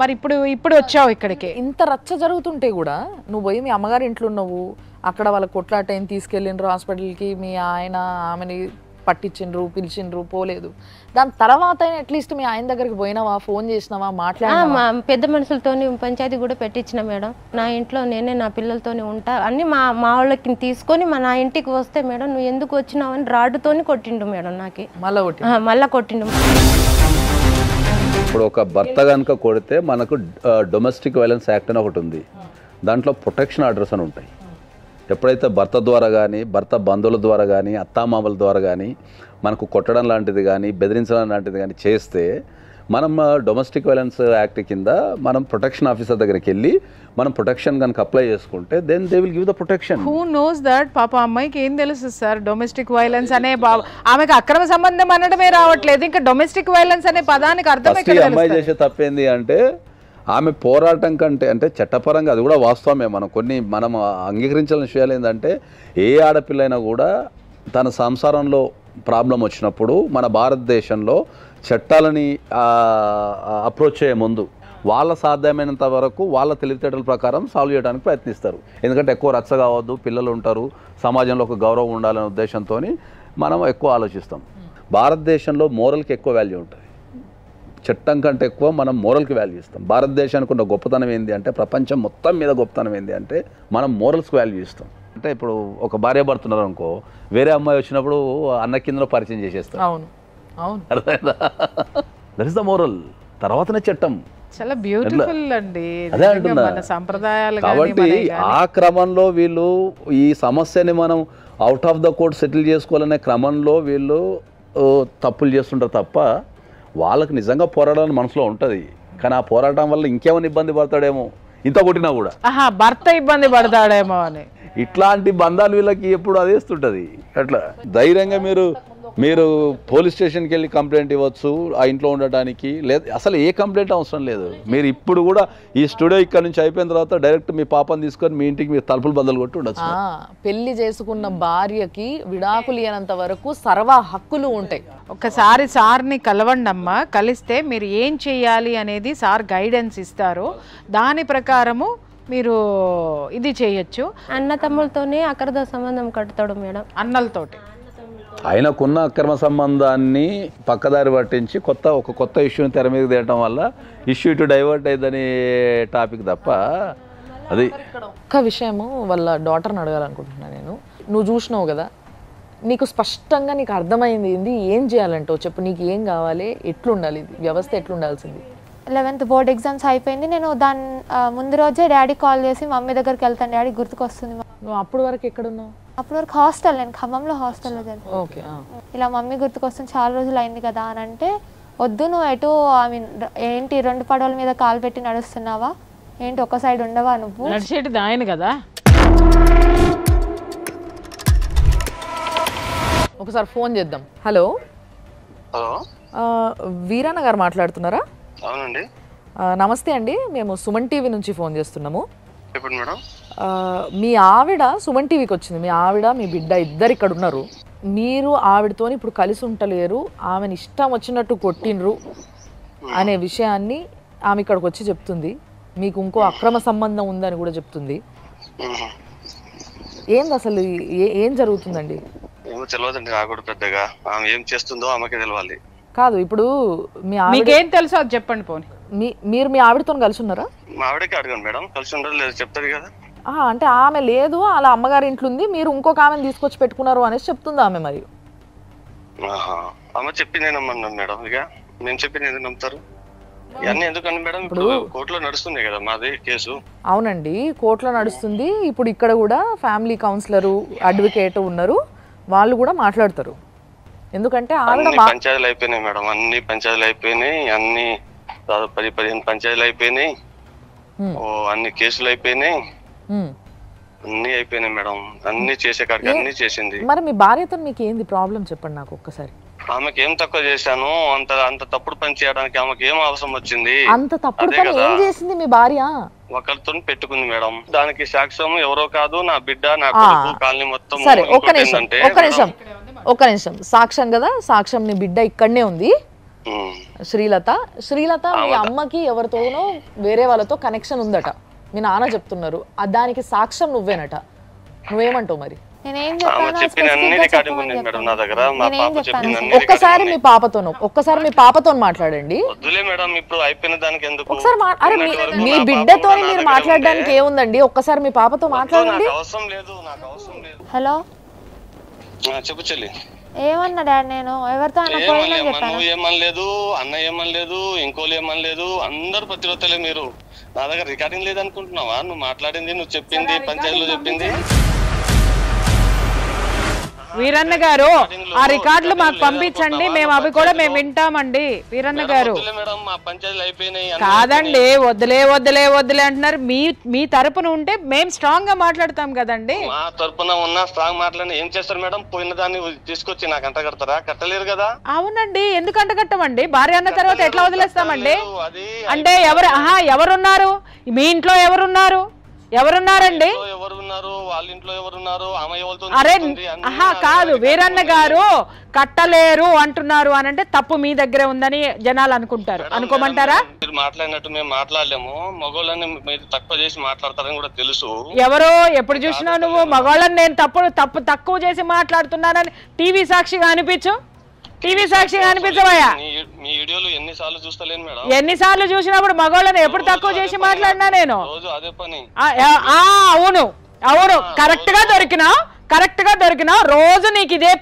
మరి ఇప్పుడు వచ్చావు ఇక్కడికి. ఇంత రచ్చ జరుగుతుంటే కూడా నువ్వు పోయి మీ అమ్మగారి ఇంట్లో ఉన్నావు, అక్కడ వాళ్ళ కొట్లాట తీసుకెళ్ళిండ్రు హాస్పిటల్కి, మీ ఆయన ఆమెని పట్టించిండ్రు, పిలిచిండ్రు, పోలేదు. దాని తర్వాత అట్లీస్ట్ మీ ఆయన దగ్గరికి పోయినావా, ఫోన్ చేసినావా, మాట్లాడినా? పెద్ద మనుషులతో పంచాయతీ కూడా పెట్టించిన మేడం. నా ఇంట్లో నేనే నా పిల్లలతోనే ఉంటా అన్ని మా వాళ్ళకి తీసుకొని నా ఇంటికి వస్తే మేడం నువ్వు ఎందుకు వచ్చినావు అని రాడ్డుతోని కొట్టిండు మేడం. నాకు మళ్ళా కొట్టిండు. ఇప్పుడు ఒక భర్త కనుక కొడితే మనకు డొమెస్టిక్ వైలెన్స్ యాక్ట్ అని ఒకటి ఉంది. దాంట్లో ప్రొటెక్షన్ ఆర్డర్స్ అని ఉంటాయి. ఎప్పుడైతే భర్త ద్వారా కానీ, భర్త బంధువుల ద్వారా కానీ, అత్తామామల ద్వారా కానీ మనకు కొట్టడం లాంటిది కానీ, బెదిరించడం లాంటిది కానీ చేస్తే మనం డొమెస్టిక్ వైలెన్స్ యాక్ట్ కింద మనం ప్రొటెక్షన్ ఆఫీసర్ దగ్గరికి వెళ్ళి మనం ప్రొటెక్షన్ కనుక అప్లై చేసుకుంటే then they will give the protection. Who knows that? పాప అమ్మాయికి ఏం తెలుసు సార్ డొమెస్టిక్ వైలెన్స్ అనే? ఆమెకు అక్రమ సంబంధం అనడమే రావట్లేదు, ఇంకా డొమెస్టిక్ వైలెన్స్ అనే పదానికి అర్థం ఎక్కడ? అమ్మాయి చేసే తప్పేంది అంటే ఆమె పోరాటం కంటే, అంటే చట్టపరంగా అది కూడా వాస్తవమే, మనం అంగీకరించాల్సిన విషయాలు ఏంటంటే ఏ ఆడపిల్లైనా కూడా తన సంసారంలో ప్రాబ్లం వచ్చినప్పుడు మన భారతదేశంలో చట్టాలని అప్రోచ్ చేయే ముందు వాళ్ళ సాధ్యమైనంత వరకు వాళ్ళ తెలివితేటల ప్రకారం సాల్వ్ చేయడానికి ప్రయత్నిస్తారు. ఎందుకంటే ఎక్కువ రచ్చ కావద్దు, పిల్లలు ఉంటారు, సమాజంలో ఒక గౌరవం ఉండాలనే ఉద్దేశంతో మనం ఎక్కువ ఆలోచిస్తాం. భారతదేశంలో మోరల్కి ఎక్కువ వాల్యూ ఉంటుంది, చట్టం కంటే ఎక్కువ మనం మోరల్కి వాల్యూ ఇస్తాం. భారతదేశానికి ఉన్న గొప్పతనం ఏంటి అంటే, ప్రపంచం మొత్తం మీద గొప్పతనం ఏంటి అంటే మనం మోరల్స్కి వాల్యూ ఇస్తాం. అంటే ఇప్పుడు ఒక భార్య భర్తున్నారు అనుకో, వేరే అమ్మాయి వచ్చినప్పుడు అన్న కిందలో పరిచయం చేసేస్తాం. అవును అవును, అర్థమైందా? That is the moral. తర్వాతనే చట్టం. చాలా బ్యూటిఫుల్ అండి. అదే అంటున్నా. సంప్రదాయాలు కాబట్టి ఆ క్రమంలో వీళ్ళు ఈ సమస్యని మనం out of the court settle చేసుకోవాలనే క్రమంలో వీళ్ళు తప్పులు చేస్తుంటారు తప్ప వాళ్ళకి నిజంగా పోరాడాలని మనసులో ఉంటుంది. కానీ ఆ పోరాటం వల్ల ఇంకేమైనా ఇబ్బంది పడతాడేమో, ఇంత కొట్టినా కూడా. భర్త ఇబ్బంది పడతాడేమో అని ఇట్లాంటి బంధాలు వీళ్ళకి ఎప్పుడు అదేస్తుంటది. అట్లా ధైర్యంగా మీరు పోలీస్ స్టేషన్కి వెళ్ళి కంప్లైంట్ ఇవ్వచ్చు ఆ ఇంట్లో ఉండటానికి. లేదు అసలు ఏ కంప్లైంట్ అవసరం లేదు. మీరు ఇప్పుడు కూడా ఈ స్టూడియో ఇక్కడ నుంచి అయిపోయిన తర్వాత డైరెక్ట్ మీ పాపని తీసుకొని మీ ఇంటికి మీరు తలుపులు బద్దలు కొట్టి ఉండొచ్చు. పెళ్లి చేసుకున్న భార్యకి విడాకులు ఇయ్యనంత వరకు సర్వ హక్కులు ఉంటాయి. ఒకసారి సార్ని కలవండి అమ్మా. కలిస్తే మీరు ఏం చేయాలి అనేది సార్ గైడెన్స్ ఇస్తారు. దాని ప్రకారము మీరు ఇది చేయొచ్చు. అన్న తమ్ములతోనే అక్రమ సంబంధం కడతాడు మేడం, అన్నలతోటి. ఆయనకున్న అక్రమ సంబంధాన్ని పక్కదారి పట్టించి ఒక కొత్త ఇష్యూని తెర మీద తేయటం వల్ల ఇష్యూ ఇటు డైవర్ట్ అయ్యిందనే టాపిక్ తప్ప అది. ఒక్క విషయము వాళ్ళ డాటర్ని అడగాలనుకుంటున్నా నేను. నువ్వు చూసినావు కదా, నీకు స్పష్టంగా నీకు అర్థమైంది ఏంది, ఏం చేయాలంటావు చెప్పు. నీకు ఏం కావాలి, ఎట్లుండాలి, వ్యవస్థ ఎట్లుండాల్సింది? 11th బోర్డ్ ఎగ్జామ్స్ అయిపోయింది. నేను దాని ముందు రోజే డాడీ కాల్ చేసి మమ్మీ దగ్గరికి వెళ్తాను, డాడీ గుర్తుకొస్తుంది. నువ్వు అప్పటి వరకు ఎక్కడున్నావు? అప్పటి వరకు హాస్టల్, నేను ఖమ్మంలో హాస్టల్లో చదివాను. ఓకే. ఇలా మమ్మీ గుర్తుకొస్తుంది, చాలా రోజులు అయింది కదా అని అంటే, వద్దు నువ్వు ఎటు ఏంటి 2 పడవల మీద కాలు పెట్టి నడుస్తున్నావా ఏంటి, ఒక సైడ్ ఉండవా నువ్వు? నడిచేటిది ఆయన కదా. ఒకసారి ఫోన్ చేద్దాం. హలో, వీరన్న గారు మాట్లాడుతున్నారా? అవునండి. నమస్తే అండి, మేము సుమన్ టీవీ నుంచి ఫోన్ చేస్తున్నాము. చెప్పండి మేడం. మీ ఆవిడ సుమన్ టీవీకి వచ్చింది. మీ ఆవిడ మీ బిడ్డ ఇద్దరు ఇక్కడ ఉన్నారు. మీరు ఆవిడతో ఇప్పుడు కలిసి ఉంటలేరు, ఆమెను ఇష్టం వచ్చినట్టు కొట్టినరు అనే విషయాన్ని ఆమె ఇక్కడికి వచ్చి చెప్తుంది. మీకు ఇంకో అక్రమ సంబంధం ఉందని కూడా చెప్తుంది. ఏంది అసలు, ఏం జరుగుతుందండి? ఏమో తెలియదండి నాకు కూడా పెద్దగా. ఆమె ఏం చేస్తుందో ఆమెకే తెలియాలి. కాదు, ఇప్పుడు మీ మీకేం తెలుసో అది చెప్పండి. పోనీ మీరు మీ ఆవిడతో కలిసి ఉన్నారా? మా ఆవిడకి అడగండి మేడం, కలిసి ఉండదు లేదు చెప్తారు కదా. అంటే ఆమె లేదు, అలా అమ్మగారి ఇంట్లో ఉంది, మీరు ఇంకొక ఆమెను తీసుకొచ్చి పెట్టుకున్నారు అనేసి చెప్తుంది ఆమె. మరి ఆమె చెప్పింది నమ్మన్నాను మేడం. ఇక నేను చెప్పింది ఎందుకు నమ్ముతారు? ఇవన్నీ ఎందుకండి మేడం, ఇప్పుడు కోర్టులో నడుస్తుంది కదా మాది కేసు. అవునండి, కోర్టులో నడుస్తుంది. ఇప్పుడు ఇక్కడ కూడా ఫ్యామిలీ కౌన్సిలరు, అడ్వకేట్ ఉన్నారు, వాళ్ళు కూడా మాట్లాడతారు. ఎందుకంటే అన్ని పంచాయతీలు అయిపోయినాయి మేడం, అన్ని పంచాయతీలు అయిపోయినాయి, అన్ని 10-15 పంచాయతీలు అయిపోయినాయి, అన్ని కేసులు అయిపోయినాయి, అన్ని అయిపోయినాయి మేడం. అన్ని చేసే కాడికి అన్ని చేసింది. మరి మీ భార్యతో మీకు ఏంది ప్రాబ్లం చెప్పండి నాకు ఒక్కసారి. ఆమెకి ఏం తక్కువ చేశాను? అంత తప్పుడు పని చేయడానికి ఆమెకి ఏం అవసరం వచ్చింది? అంత తప్పుడు పని ఏం చేసింది మీ భార్య? ఒకరితో పెట్టుకుంది మేడం. దానికి సాక్ష్యం ఎవరో కాదు, నా బిడ్డ, నా కొడుకు, కాలనీ మొత్తం. సరే, ఒక్క నిమిషం. సాక్ష్యం కదా, సాక్ష్యం నీ బిడ్డ ఇక్కడనే ఉంది, శ్రీలత. మీ అమ్మకి ఎవరితోనో వేరే వాళ్ళతో కనెక్షన్ ఉందట, మీ నాన్న చెప్తున్నారు. దానికి సాక్ష్యం నువ్వేనట. నువ్వేమంటావు మరి? ఒక్కసారి మీ పాపతో మాట్లాడండి. అరే మీ బిడ్డతో మీరు మాట్లాడడానికి ఏముందండి, ఒక్కసారి మీ పాపతో మాట్లాడండి. హలో, చెప్పు చెల్లి. ఏమన్నా డాడీ, నేను ఎవరితో ఏమనలేదు, అన్న ఏమనలేదు, ఇంకోళ్ళు ఏమనలేదు, అందరు ప్రతిరోజులే. మీరు నా దగ్గర రికార్డింగ్ లేదనుకుంటున్నావా? నువ్వు మాట్లాడింది, నువ్వు చెప్పింది, పంచాయతీలో చెప్పింది. వీరన్న గారు, ఆ రికార్డులు మాకు పంపించండి, మేము అవి కూడా మేము వింటామండి. వీరన్న గారు కాదండి, వద్దులే అంటున్నారు. మీ తరపున ఉంటే మేము స్ట్రాంగ్ గా మాట్లాడతాం కదండి. మా తరపున ఉన్న స్ట్రాంగ్ మాట్లాడి ఏం చేస్తారు మేడం? పోయిన దాన్ని తీసుకొచ్చి నాకు అంట కడతారా? కట్టలేరు కదా. అవునండి, ఎందుకు అంట కట్టమండి? భార్య అన్న తర్వాత ఎట్లా వదిలేస్తామండి? అంటే ఎవరున్నారు మీ ఇంట్లో? ఎవరున్నారండి? అరే కాదు, వీరన్న గారు కట్టలేరు అంటున్నారు అని అంటే తప్పు మీ దగ్గరే ఉందని జనాలు అనుకుంటారు. అనుకోమంటారా? మీరు మాట్లాడినట్టు మేము మాట్లాడలేము. మగవాళ్ళని మీరు తక్కువ చేసి మాట్లాడతారని కూడా తెలుసు. ఎవరో ఎప్పుడు చూసినా నువ్వు మగవాళ్ళని నేను తక్కువ చేసి మాట్లాడుతున్నానని టీవీ సాక్షిగా అనిపించవయ్యా. మీ వీడియోలు ఎన్నిసార్లు చూస్తలేను మేడం. ఎన్నిసార్లు చూసినప్పుడు మగవాళ్ళని ఎప్పుడు తక్కువ చేసి మాట్లాడినా నేను? అదే పని. అవును, కరెక్ట్ గా దొరికినావు. రోజు నీకు ఇదే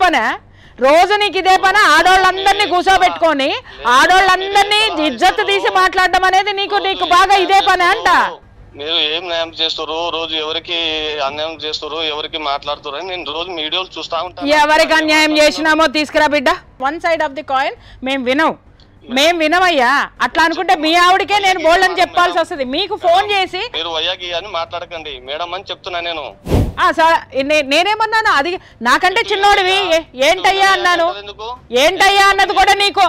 పని. ఆడోళ్ళందరినీ కూర్చోబెట్టుకొని ఆడోళ్ళందరినీ ఇజ్జత్ తీసి మాట్లాడడం అనేది నీకు బాగా ఇదే పని అంట. మీరు ఏం న్యాయం చేస్తారు? రోజు ఎవరికి అన్యాయం చేస్తారు, ఎవరికి మాట్లాడుతారు అని నేను రోజు మీ వీడియోలు చూస్తా ఉంటాను. ఎవరికి అన్యాయం చేసినామో తీసుకురా బిడ్డ. One side of the coin మేము వినం. మేము వినమయ్యా. అట్లా అనుకుంటే మీ ఆవిడకే నేను బోల్డని చెప్పాల్సి వస్తుంది. మీకు ఫోన్ చేసి మీరు వయ్యాకి అని మాట్లాడకండి మేడం అని చెప్తున్నా నేను. నేనేమన్నాను? అది నాకంటే చిన్నోడివి ఏంటయ్యా అన్నాను. ఏంటయ్యా అన్నది కూడా నీకు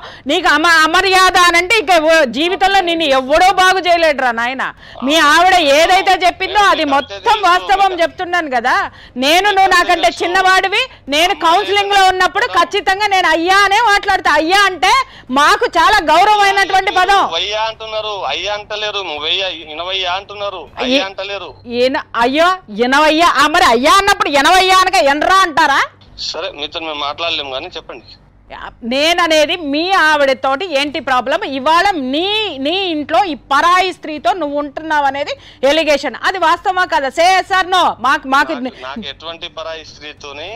అమర్యాద అనంటే ఇక జీవితంలో నిన్ను ఎవడో బాగు చేయలేడురా నాయన. మీ ఆవిడ ఏదైతే చెప్పిందో అది మొత్తం వాస్తవం చెప్తున్నాను కదా. నువ్వు నాకంటే చిన్నవాడివి. నేను కౌన్సిలింగ్ లో ఉన్నప్పుడు ఖచ్చితంగా నేను అయ్యా అనే మాట్లాడతా. అయ్యా అంటే మాకు చాలా గౌరవమైనటువంటి పదం. వయ్యా అంటున్నారు, అయ్యా అంటలేరు. ఇనవయ్యా అంటున్నారు, అయ్యా అంటలేరు. అయ్యో ఇనవయ్యా, మరి అయ్యా అన్నప్పుడు ఎనవయ్యా అనక ఎనరా అంటారా? సరే మీతో మేము మాట్లాడలేము కానీ చెప్పండి. నేననేది మీ ఆవిడతోటి ఏంటి ప్రాబ్లం? ఇవాళ నీ ఇంట్లో ఈ పరాయి స్త్రీతో నువ్వు ఉంటున్నావు అనేది ఎలిగేషన్. అది వాస్తవమా కదా? Sir no. మాకు ఎటువంటి పరాయి స్త్రీతోనే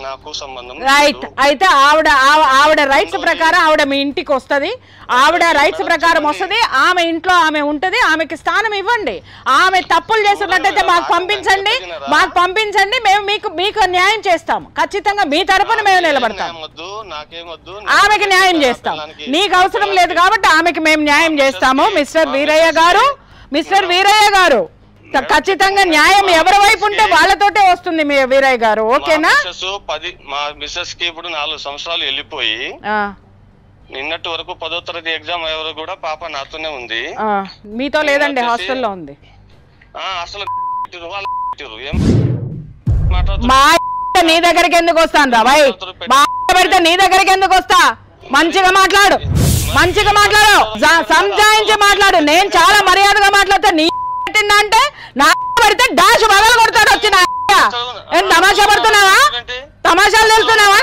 నాకు సంబంధం రైట్. అయితే ఆవిడ రైట్స్ ప్రకారం ఆవిడ మీ ఇంటికి వస్తుంది. ఆవిడ రైట్స్ ప్రకారం వస్తుంది. ఆమె ఇంట్లో ఆమె ఉంటది. ఆమెకి స్థానం ఇవ్వండి. ఆమె తప్పులు చేస్తున్నట్టయితే మాకు పంపించండి. మేము మీకు న్యాయం చేస్తాము. ఖచ్చితంగా మీ తరపున మేము నిలబడతాం. ఆమెకి న్యాయం చేస్తాం. నీకు అవసరం లేదు కాబట్టి ఆమెకి మేము న్యాయం చేస్తాము. మిస్టర్ వీరయ్య గారు ఖచ్చితంగా న్యాయం ఎవరి వైపు ఉంటే వాళ్ళతోటే వస్తుంది మీ వీరయ్య గారు. ఓకేనా? మా మిస్సెస్ కి ఇప్పుడు 4 సంవత్సరాలు వెళ్ళిపోయి నిన్నటి వరకు 10వ తరగతి ఎగ్జామ్ ఎవరు కూడా పాప నాతోనే ఉంది. మీతో లేదండి, హాస్టల్లో ఉంది. అసలు నీ దగ్గరికి ఎందుకు వస్తాను రా భయ్? పెడితే నీ దగ్గరికి ఎందుకు వస్తా? మంచిగా మాట్లాడు, సంజాయించి మాట్లాడు. నేను చాలా మర్యాదగా మాట్లాడతా. నీ అంటే నా పెడితే డాష్ బగలు కొడతాడు వచ్చి. తమాషా తమాషాలు తెలుస్తున్నావా?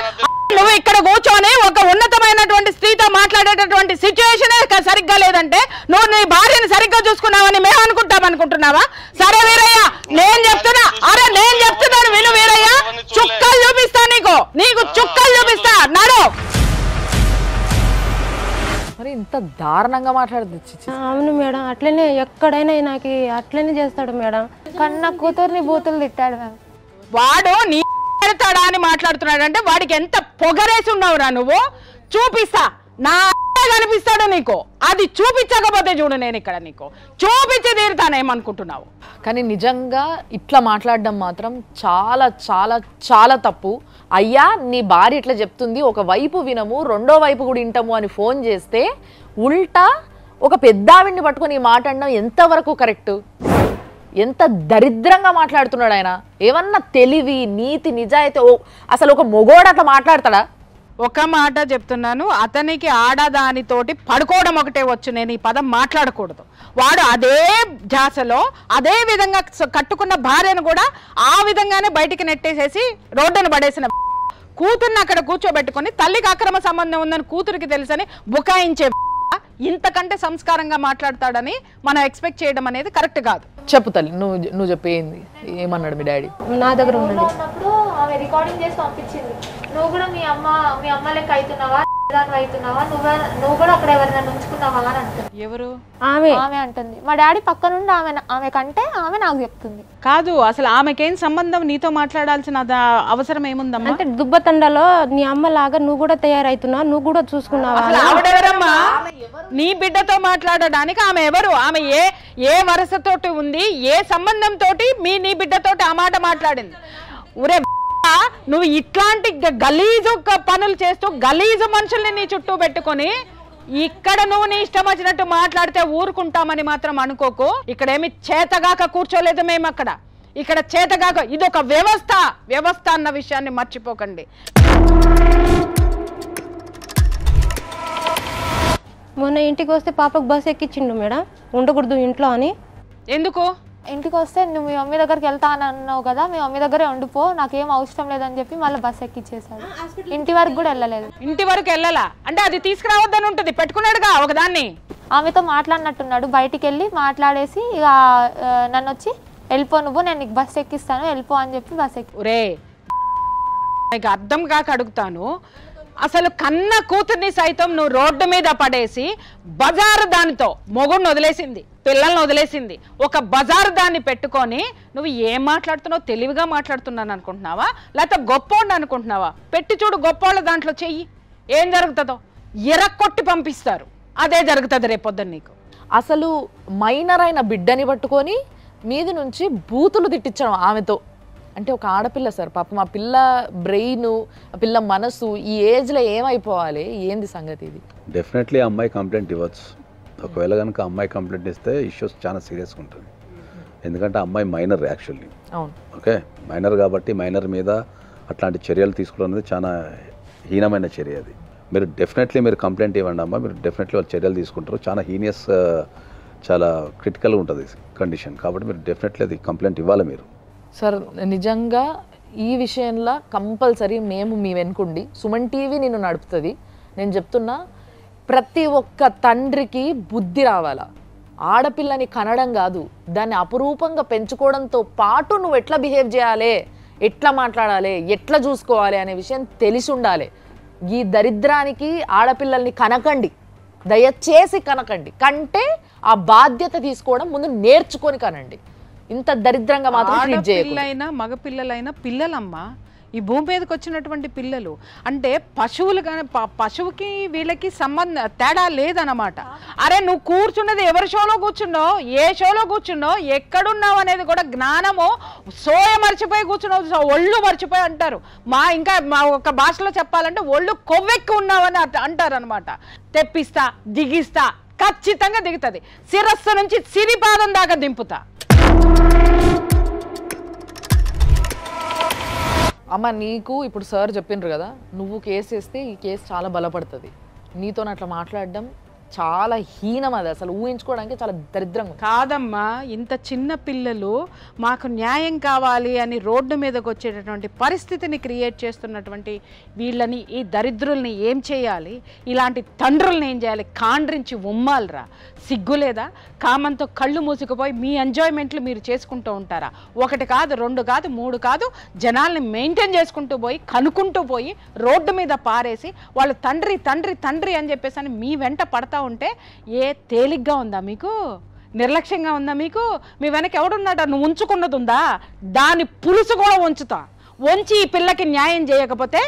నువ్వు ఇక్కడ కూర్చొని ఒక ఉన్నతమైనటువంటి స్త్రీతో మాట్లాడేటటువంటి సిచ్యువేషనే సరిగ్గా లేదంటే నువ్వు నీ భార్యని సరిగ్గా చూసుకున్నావని మేము అనుకుంటున్నావా? సరే వీరయ్య, నేను చెప్తున్నాను విను వీరయ్య. చుక్కలు చూపిస్తా నీకు చుక్కలు చూపిస్తా. నడు. మరి ఇంత దారుణంగా మాట్లాడదు? అవును మేడం, అట్లనే ఎక్కడైనా నాకు అట్లనే చేస్తాడు మేడం. కన్నా కూతుర్ని బూతులు తిట్టాడు మ్యామ్. వాడు నీ పెడతాడా అని మాట్లాడుతున్నాడు అంటే వాడికి ఎంత పొగరేసి ఉన్నావురా నువ్వు. చూపిస్తా, నా కనిపిస్తాడు నీకు. అది చూపించకపోతే చూడు, నేను ఇక్కడ నీకు చూపించి తీరుతానేమనుకుంటున్నావు. కానీ నిజంగా ఇట్లా మాట్లాడడం మాత్రం చాలా చాలా చాలా తప్పు. అయ్యా నీ భార్య ఇట్లా చెప్తుంది, ఒక వైపు వినము రెండో వైపు కూడా వింటాము అని ఫోన్ చేస్తే ఉల్టా ఒక పెద్దావిడిని పట్టుకొని ఈ మాట అనడం ఎంతవరకు కరెక్ట్? ఎంత దరిద్రంగా మాట్లాడుతున్నాడు ఆయన. ఏమన్నా తెలివి నీతి నిజాయితీ అసలు ఒక మొగోడు అట్లా మాట్లాడతాడా? ఒక మాట చెప్తున్నాను, అతనికి ఆడదానితోటి పడుకోవడం ఒకటే వచ్చు. నేను ఈ పదం మాట్లాడకూడదు. వాడు అదే ధ్యాసలో అదే విధంగా కట్టుకున్న భార్యను కూడా ఆ విధంగానే బయటికి నెట్టేసేసి రోడ్డును పడేసిన కూతుర్ని అక్కడ కూర్చోబెట్టుకొని తల్లికి అక్రమ సంబంధం ఉందని కూతురికి తెలుసని బుకాయించే ఇంతకంటే సంస్కారంగా మాట్లాడతాడని మనం ఎక్స్పెక్ట్ చేయడం అనేది కరెక్ట్ కాదు. చెప్పు తల్లి, నువ్వు చెప్పేంది ఏమన్నాడు మీ డాడీ? నా దగ్గర ఉన్నప్పుడు ఆమె రికార్డింగ్ చేసి పంపించింది. నువ్వు కూడా మీ అమ్మ లెక్క అవుతున్నావా, అవుతున్నావా, నువ్వు కూడా అక్కడ ఎవరైనా ఉంచుకున్నావా అని అంటుంది. ఎవరు? ఆమె అంటుంది. మా డాడీ పక్క నుండి ఆమె కంటే ఆమె నాకు చెప్తుంది. కాదు, అసలు ఆమెకేం సంబంధం? నీతో మాట్లాడాల్సిన అవసరం ఏముందమ్మా? అంటే దుబ్బతండలో నీ అమ్మ లాగా నువ్వు కూడా తయారైతున్నావు, నువ్వు కూడా చూసుకున్నావా? ఆవిడెవరమ్మా నీ బిడ్డతో మాట్లాడడానికి? ఆమె ఎవరు? ఆమె ఏ వరసతోటి ఉంది, ఏ సంబంధంతో నీ బిడ్డతోటి ఆ మాట మాట్లాడింది? ఊరే నువ్వు ఇట్లాంటి గలీజు పనులు చేస్తూ గలీజు మనుషుల్ని నీ చుట్టూ పెట్టుకొని ఇక్కడ నువ్వు నీ ఇష్టం వచ్చినట్టు మాట్లాడితే ఊరుకుంటామని మాత్రం అనుకోకు. ఇక్కడేమి చేతగాక కూర్చోలేదు మేము. ఇక్కడ చేతగాక ఇదొక వ్యవస్థ అన్న విషయాన్ని మర్చిపోకండి. మొన్న ఇంటికి వస్తే పాపకు బస్ ఎక్కించిండు మేడం, ఉండకూడదు ఇంట్లో అని. ఎందుకు? ఇంటికి వస్తే నువ్వు మీ మమ్మీ దగ్గరికి వెళ్తా అని అన్నావు కదా, మీ మమ్మీ దగ్గరే ఉండిపో, నాకేం అవసరం లేదని చెప్పి మళ్ళీ బస్ ఎక్కిచ్చేసాడు. ఇంటి వరకు కూడా వెళ్ళలేదు. ఇంటి వరకు వెళ్ళాలా అంటే అది తీసుకురావద్దని ఉంటుంది, పెట్టుకున్నాడుగా ఒకదాన్ని. ఆమెతో మాట్లాడినట్టున్నాడు, బయటికి వెళ్ళి మాట్లాడేసి ఇక నన్ను వచ్చి వెళ్ళిపో నువ్వు, నేను నీకు బస్ ఎక్కిస్తాను వెళ్ళిపో అని చెప్పి బస్ ఎక్కి. ఒరే నీకు అర్థం కాక అడుగుతాను, అసలు కన్న కూతుర్ని సైతం నువ్వు రోడ్డు మీద పడేసి బజారు దానితో మొగుడిని వదిలేసింది, పిల్లల్ని వదిలేసింది, ఒక బజారు దాన్ని పెట్టుకొని నువ్వు ఏం మాట్లాడుతున్నావు? తెలివిగా మాట్లాడుతున్నాను అనుకుంటున్నావా లేకపోతే గొప్పోడిని అనుకుంటున్నావా? పెట్టి చూడు గొప్పోళ్ళ దాంట్లో చెయ్యి, ఏం జరుగుతుందో. ఎరక్కొట్టి పంపిస్తారు. అదే జరుగుతుంది రేపొద్దున నీకు. అసలు మైనర్ అయిన బిడ్డని పట్టుకొని మీది నుంచి బూతులు తిట్టించడం ఆమెతో. అంటే ఒక ఆడపిల్ల సార్, పాపం ఆ పిల్ల బ్రెయిన్, ఆ పిల్ల మనసు ఈ ఏజ్లో ఏమైపోవాలి, ఏంది సంగతి ఇది? డెఫినెట్లీ అమ్మాయి కంప్లైంట్ ఇవ్వచ్చు. ఒకవేళ కనుక అమ్మాయి కంప్లైంట్ ఇస్తే ఇష్యూస్ చాలా సీరియస్గా ఉంటుంది. ఎందుకంటే అమ్మాయి మైనర్ యాక్చువల్లీ. అవును. ఓకే, మైనర్ కాబట్టి మైనర్ మీద అట్లాంటి చర్యలు తీసుకోవడం అనేది చాలా హీనమైన చర్య. అది మీరు డెఫినెట్లీ మీరు కంప్లైంట్ ఇవ్వండి అమ్మ, మీరు డెఫినెట్లీ వాళ్ళు చర్యలు తీసుకుంటారు. చాలా హీనియస్, చాలా క్రిటికల్గా ఉంటుంది కండిషన్. కాబట్టి మీరు డెఫినెట్లీ అది కంప్లైంట్ ఇవ్వాలి మీరు. సార్ నిజంగా ఈ విషయంలో కంపల్సరీ మేము మీ వెనుకుండి, సుమన్ టీవీ నిన్ను నడుపుతుంది. నేను చెప్తున్నా, ప్రతి ఒక్క తండ్రికి బుద్ధి రావాలా. ఆడపిల్లని కనడం కాదు, దాన్ని అపురూపంగా పెంచుకోవడంతో పాటు నువ్వు ఎట్లా బిహేవ్ చేయాలి, ఎట్లా మాట్లాడాలి, ఎట్లా చూసుకోవాలి అనే విషయం తెలిసి ఉండాలి. ఈ దరిద్రానికి ఆడపిల్లల్ని కనకండి, దయచేసి కనకండి. కంటే ఆ బాధ్యత తీసుకోవడం ముందు నేర్చుకొని కనండి. ఇంత దరిద్రంగా మాత్రం ట్రీట్ చేయకూడదు. ఆడపిల్లైనా మగపిల్లలైనా పిల్లలమ్మా, ఈ భూమి మీదకి వచ్చినటువంటి పిల్లలు. అంటే పశువులు కానీ పశువుకి వీళ్ళకి తేడా లేదన్నమాట. అరే నువ్వు కూర్చున్నది ఎవరి షోలో కూర్చున్నావు, ఏ షోలో కూర్చున్నావు, ఎక్కడున్నావు అనేది కూడా జ్ఞానము సోయ మర్చిపోయి కూర్చున్నావు, ఒళ్ళు మర్చిపోయి అంటారు. మా ఒక భాషలో చెప్పాలంటే ఒళ్ళు కొవ్వెక్కి ఉన్నావని అంటారు అనమాట. తెప్పిస్తా, దిగిస్తా, ఖచ్చితంగా దిగుతుంది. శిరస్సు నుంచి సిరిపాదం దాకా దింపుతా. అమ్మ నీకు ఇప్పుడు సార్ చెప్పిండ్రు కదా, నువ్వు కేసు వేస్తే ఈ కేసు చాలా బలపడుతుంది. నీతో అట్లా మాట్లాడడం చాలా హీనం. అది అసలు ఊహించుకోవడానికి చాలా దరిద్రంగా. కాదమ్మా, ఇంత చిన్న పిల్లలు మాకు న్యాయం కావాలి అని రోడ్డు మీదకి వచ్చేటటువంటి పరిస్థితిని క్రియేట్ చేస్తున్నటువంటి వీళ్ళని, ఈ దరిద్రుల్ని ఏం చేయాలి, ఇలాంటి తండ్రుల్ని ఏం చేయాలి? కాండ్రించి ఉమ్మాలరా, సిగ్గులేదా? కామంతో కళ్ళు మూసుకుపోయి మీ ఎంజాయ్మెంట్లు మీరు చేసుకుంటూ ఉంటారా? ఒకటి కాదు, రెండు కాదు, మూడు కాదు, జనాల్ని మెయింటైన్ చేసుకుంటూ పోయి, కనుక్కుంటూ పోయి రోడ్డు మీద పారేసి వాళ్ళు తండ్రి తండ్రి తండ్రి అని చెప్పేసి అని మీ వెంట పడతా ఉంటే ఏ తేలిగ్గా ఉందా మీకు? నిర్లక్ష్యంగా ఉందా మీకు? మీ వెనక ఎవడున్నాడా? నువ్వు ఉంచుకున్నది ఉందా? దాని పులుసు కూడా వంచి ఈ పిల్లకి న్యాయం చేయకపోతే,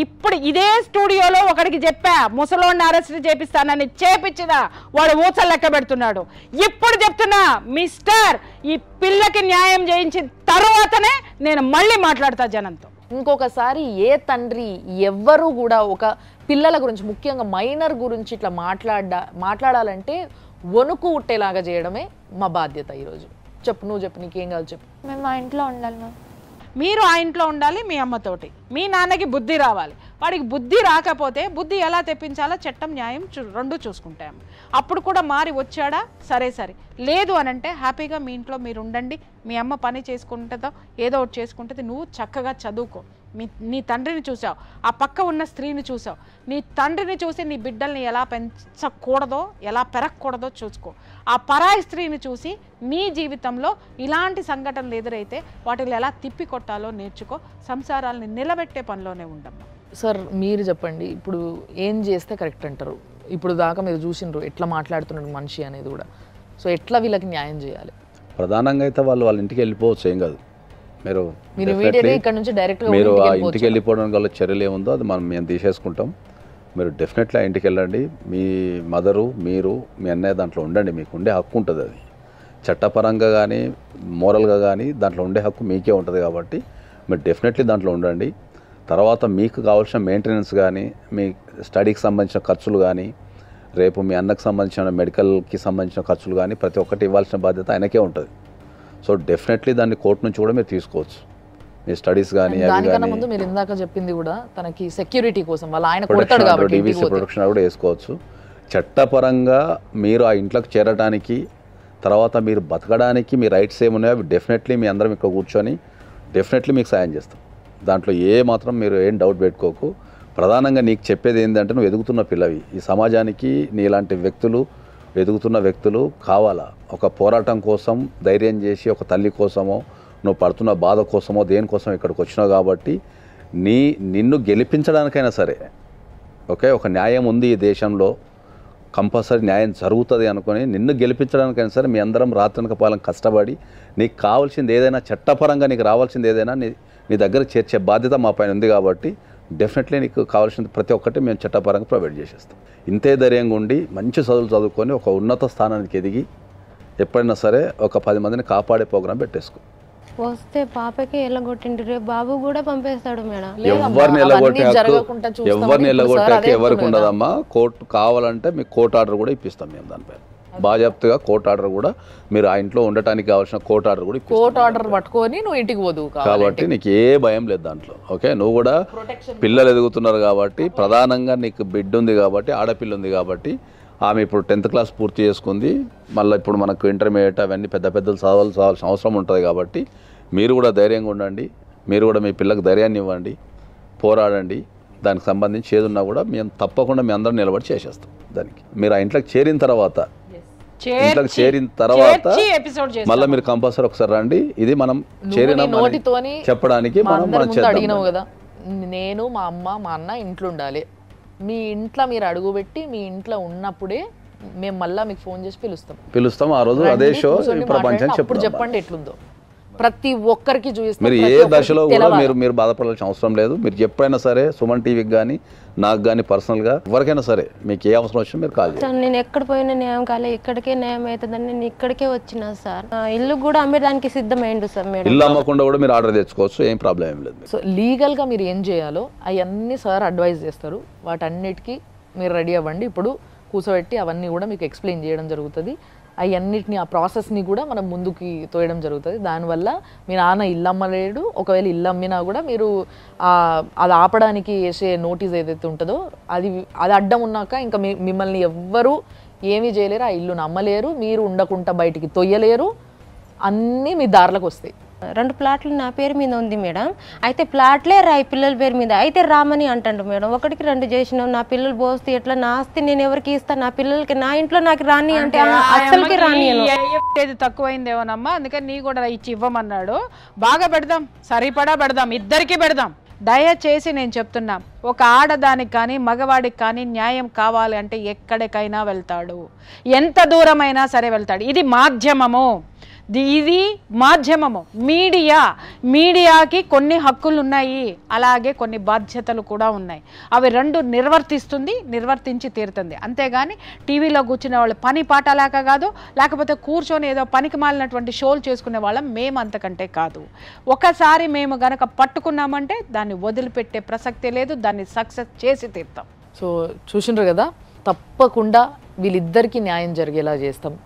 ఇప్పుడు ఇదే స్టూడియోలో ఒకడికి చెప్పా ముసలోడిని అరెస్ట్ చేపిస్తానని, చేపించిన వాడు ఊచలు లెక్క పెడుతున్నాడు. ఇప్పుడు చెప్తున్నా మిస్టర్, ఈ పిల్లకి న్యాయం చేయించిన తర్వాతనే నేను మళ్ళీ మాట్లాడతా జనంతో. ఇంకొకసారి ఏ తండ్రి ఎవ్వరూ కూడా ఒక పిల్లల గురించి, ముఖ్యంగా మైనర్ గురించి ఇట్లా మాట్లాడాలంటే వణుకు ఉట్టేలాగా చేయడమే మా బాధ్యత ఈరోజు. చెప్పు, నువ్వు చెప్పు, నీకేం కాదు చెప్పు. మేము మా ఇంట్లో ఉండాలి మ్యామ్. మీరు ఆ ఇంట్లో ఉండాలి మీ అమ్మతోటి. మీ నాన్నకి బుద్ధి రావాలి. వాడికి బుద్ధి రాకపోతే బుద్ధి ఎలా తెప్పించాలో చట్టం న్యాయం రెండు చూసుకుంటాము. అప్పుడు కూడా మారి వచ్చాడా సరే, లేదు అని అంటే హ్యాపీగా మీ ఇంట్లో మీరు ఉండండి. మీ అమ్మ పని చేసుకుంటుందో ఏదో ఒకటి చేసుకుంటుంది, నువ్వు చక్కగా చదువుకో. నీ తండ్రిని చూసావు, ఆ పక్క ఉన్న స్త్రీని చూసావు, నీ తండ్రిని చూసి నీ బిడ్డల్ని ఎలా పెంచకూడదో, ఎలా పెరగకూడదో చూసుకో. ఆ పరాయి స్త్రీని చూసి నీ జీవితంలో ఇలాంటి సంఘటనలు ఎదురైతే వాటిని ఎలా తిప్పి కొట్టాలో నేర్చుకో. సంసారాలని నిలబెట్టే పనిలోనే ఉండమ్మా. సార్ మీరు చెప్పండి, ఇప్పుడు ఏం చేస్తే కరెక్ట్ అంటారు? ఇప్పుడు దాకా మీరు చూసిండ్రు ఎట్లా మాట్లాడుతున్నాడు మనిషి అనేది కూడా. సో ఎట్లా వీళ్ళకి న్యాయం చేయాలి? ప్రధానంగా అయితే వాళ్ళ ఇంటికి వెళ్ళిపోవచ్చు, ఏం కాదు. మీరు ఇక్కడ నుంచి డైరెక్ట్గా మీరు ఆ ఇంటికి వెళ్ళిపోవడం వల్ల చర్యలు ఏముందో అది మేము తీసేసుకుంటాం. మీరు డెఫినెట్లీ ఆ ఇంటికి వెళ్ళండి. మీ మదరు, మీరు, మీ అన్నయ్య దాంట్లో ఉండండి. మీకు ఉండే హక్కు ఉంటుంది. అది చట్టపరంగా కానీ మోరల్గా కానీ దాంట్లో ఉండే హక్కు మీకే ఉంటుంది. కాబట్టి మీరు డెఫినెట్లీ దాంట్లో ఉండండి. తర్వాత మీకు కావాల్సిన మెయింటెనెన్స్ కానీ, మీ స్టడీకి సంబంధించిన ఖర్చులు కానీ, రేపు మీ అన్నకు సంబంధించిన మెడికల్కి సంబంధించిన ఖర్చులు కానీ ప్రతి ఒక్కటి ఇవ్వాల్సిన బాధ్యత ఆయనకే ఉంటుంది. సో డెఫినెట్లీ దాన్ని కోర్టు నుంచి కూడా మీరు తీసుకోవచ్చు. మీ స్టడీస్ కానీ దానికన్నా ముందు మీరు ఇందాక చెప్పింది కూడా తనకి సెక్యూరిటీ కోసం వాళ్ళ ఆయన కొడతాడు కాబట్టి డీవీసీ ప్రొటెక్షన్ కూడా వేసుకోవచ్చు. చట్టపరంగా మీరు ఆ ఇంట్లోకి చేరడానికి, తర్వాత మీరు బతకడానికి మీ రైట్స్ ఏమున్నాయో అవి డెఫినెట్లీ మీ అందరం ఇక్కడ కూర్చొని డెఫినెట్లీ మీకు సాయం చేస్తాం. దాంట్లో మాత్రం మీరు ఏం డౌట్ పెట్టుకోకు. ప్రధానంగా నీకు చెప్పేది ఏంటంటే, నువ్వు ఎదుగుతున్న పిల్లవి. ఈ సమాజానికి నీలాంటి వ్యక్తులు, ఎదుగుతున్న వ్యక్తులు కావాలా. ఒక పోరాటం కోసం ధైర్యం చేసి, ఒక తల్లి కోసమో, నువ్వు పడుతున్న బాధ కోసమో, దేనికోసం ఇక్కడికి వచ్చినావు. కాబట్టి నిన్ను గెలిపించడానికైనా సరే, ఓకే, ఒక న్యాయం ఉంది ఈ దేశంలో, కంపల్సరీ న్యాయం జరుగుతుంది అనుకొని నిన్ను గెలిపించడానికైనా సరే మీ అందరం రాత్రనక పాలన కష్టపడి నీకు కావాల్సింది ఏదైనా, చట్టపరంగా నీకు రావాల్సింది ఏదైనా నీ దగ్గర చేర్చే బాధ్యత మా పైన ఉంది. కాబట్టి డెఫినెట్లీ నీకు కావాల్సిన ప్రతి ఒక్కటి మేము చట్టపరంగా ప్రొవైడ్ చేసేస్తాం. ఇంతే ధైర్యంగా ఉండి మంచి చదువులు చదువుకొని ఒక ఉన్నత స్థానానికి ఎదిగి ఎప్పుడైనా సరే ఒక 10 మందిని కాపాడే ప్రోగ్రాం పెట్టేసుకో. వస్తే పాపకి ఎల్లగొట్టిండు, రేపు బాబు కూడా పంపేస్తాడు మేడం. ఎవరిని ఎల్లగొట్టే హక్కు ఎవరికి ఉండదమ్మా. కోర్టు కావాలంటే మీకు కోర్టు ఆర్డర్ కూడా ఇప్పిస్తాం మేము. దానిపైన బాజాప్తుగా కోర్టు ఆర్డర్ కూడా మీరు ఆ ఇంట్లో ఉండటానికి కావాల్సిన కోర్టు ఆర్డర్ కూడా కోర్టు ఆర్డర్ పట్టుకొని నువ్వు ఇంటికి పోదు కాబట్టి నీకు ఏ భయం లేదు దాంట్లో. ఓకే, నువ్వు కూడా పిల్లలు ఎదుగుతున్నారు కాబట్టి, ప్రధానంగా నీకు బిడ్డ ఉంది కాబట్టి, ఆడపిల్ల ఉంది కాబట్టి, ఆమె ఇప్పుడు 10th క్లాస్ పూర్తి చేసుకుంది, మళ్ళీ ఇప్పుడు మనకు ఇంటర్మీడియట్ అవన్నీ పెద్ద పెద్దలు చదవాల్సిన అవసరం ఉంటుంది కాబట్టి మీరు కూడా ధైర్యంగా ఉండండి. మీరు కూడా మీ పిల్లలకు ధైర్యాన్ని ఇవ్వండి, పోరాడండి. దానికి సంబంధించి ఏదున్నా కూడా మేము తప్పకుండా మీ అందరం నిలబడి చేసేస్తాం. దానికి మీరు ఆ ఇంట్లోకి చేరిన తర్వాత మళ్ళీ మీరు కంపల్సరీ ఒకసారి రండి. ఇది మనం చేరిన చెప్పడానికి అడిగినావు కదా, నేను మా అమ్మ మా అన్న ఇంట్లో ఉండాలి. మీ ఇంట్లో మీరు అడుగుపెట్టి మీ ఇంట్లో ఉన్నప్పుడే మేము మళ్ళీ మీకు ఫోన్ చేసి పిలుస్తాం. ఆ రోజు అదే షో ప్రపంచం చెప్పండి ఎట్లుందో ప్రతి ఒక్కరికి చూపిస్తాం. మీరు ఏ దశలో కూడా మీరు బాధపడాల్సిన అవసరం లేదు. మీరు ఎప్పుడైనా సరే సుమన్ టీవీకి కానీ నాకు కానీ పర్సనల్గా ఎవరికైనా సరే మీకు ఏ అవసరం వచ్చినా మీరు కాల్ చేయండి. నేను ఎక్కడ పోయినా న్యాయం కాలే, ఇక్కడికే న్యాయం అవుతుందని నేను ఇక్కడికే వచ్చినా సార్. ఇల్లు కూడా అమ్మేదానికి సిద్ధమైండు సార్. మేడం ఇల్లు అమ్మకుండా కూడా మీరు ఆర్డర్ తెచ్చుకోవచ్చు, ఏం ప్రాబ్లం ఏం లేదు. సో లీగల్గా మీరు ఏం చేయాలో అవన్నీ సార్ అడ్వైజ్ చేస్తారు. వాటన్నిటికీ మీరు రెడీ అవ్వండి. ఇప్పుడు కూర్చోబెట్టి అవన్నీ కూడా మీకు ఎక్స్ప్లెయిన్ చేయడం జరుగుతుంది. అవన్నిటిని ఆ ప్రాసెస్ని కూడా మనం ముందుకి తోయడం జరుగుతుంది. దానివల్ల మీ నాన్న ఇల్లు అమ్మలేడు. ఒకవేళ ఇల్లు అమ్మినా కూడా మీరు అది ఆపడానికి వేసే నోటీస్ ఏదైతే ఉంటుందో అది అడ్డం ఉన్నాక ఇంకా మిమ్మల్ని ఎవ్వరూ ఏమీ చేయలేరు. ఆ ఇల్లును అమ్మలేరు, మీరు ఉండకుండా బయటికి తొయ్యలేరు. అన్నీ మీ దారిలోకి వస్తాయి. 2 ప్లాట్లు నా పేరు మీద ఉంది మేడం. అయితే ప్లాట్లే రాయి పిల్లల పేరు మీద, అయితే రామని అంటాడు మేడం. 1కి 2 చేసినావు, నా పిల్లలు పోస్తే ఎట్లా, నా ఆస్తి నేను ఎవరికి ఇస్తాను, నా పిల్లలకి నా ఇంట్లో నాకు రాని అంటే అసలుకి రాని. ఏది తక్కువైందేమోనమ్మా, అందుకని నీ కూడా ఇచ్చి ఇవ్వమన్నాడు. బాగా పెడదాం, సరిపడా పెడదాం, ఇద్దరికి పెడదాం. దయచేసి నేను చెప్తున్నా, ఒక ఆడదానికి కానీ మగవాడికి కానీ న్యాయం కావాలి అంటే ఎక్కడికైనా వెళ్తాడు, ఎంత దూరమైనా సరే వెళ్తాడు. ఇది మాధ్యమము, ఇది మాధ్యమము, మీడియాకి కొన్ని హక్కులు ఉన్నాయి, అలాగే కొన్ని బాధ్యతలు కూడా ఉన్నాయి. అవి 2 నిర్వర్తించి తీరుతుంది. అంతేగాని టీవీలో కూర్చునే వాళ్ళు పని పాట లేక కాదు, లేకపోతే కూర్చొని ఏదో పనికి మాలినటువంటి షోలు చేసుకునే వాళ్ళం మేము, అంతకంటే కాదు. ఒకసారి మేము గనక పట్టుకున్నామంటే దాన్ని వదిలిపెట్టే ప్రసక్తే లేదు, దాన్ని సక్సెస్ చేసి తీరుతాం. సో చూసిండ్రు కదా, తప్పకుండా వీళ్ళిద్దరికీ న్యాయం జరిగేలా చేస్తాం,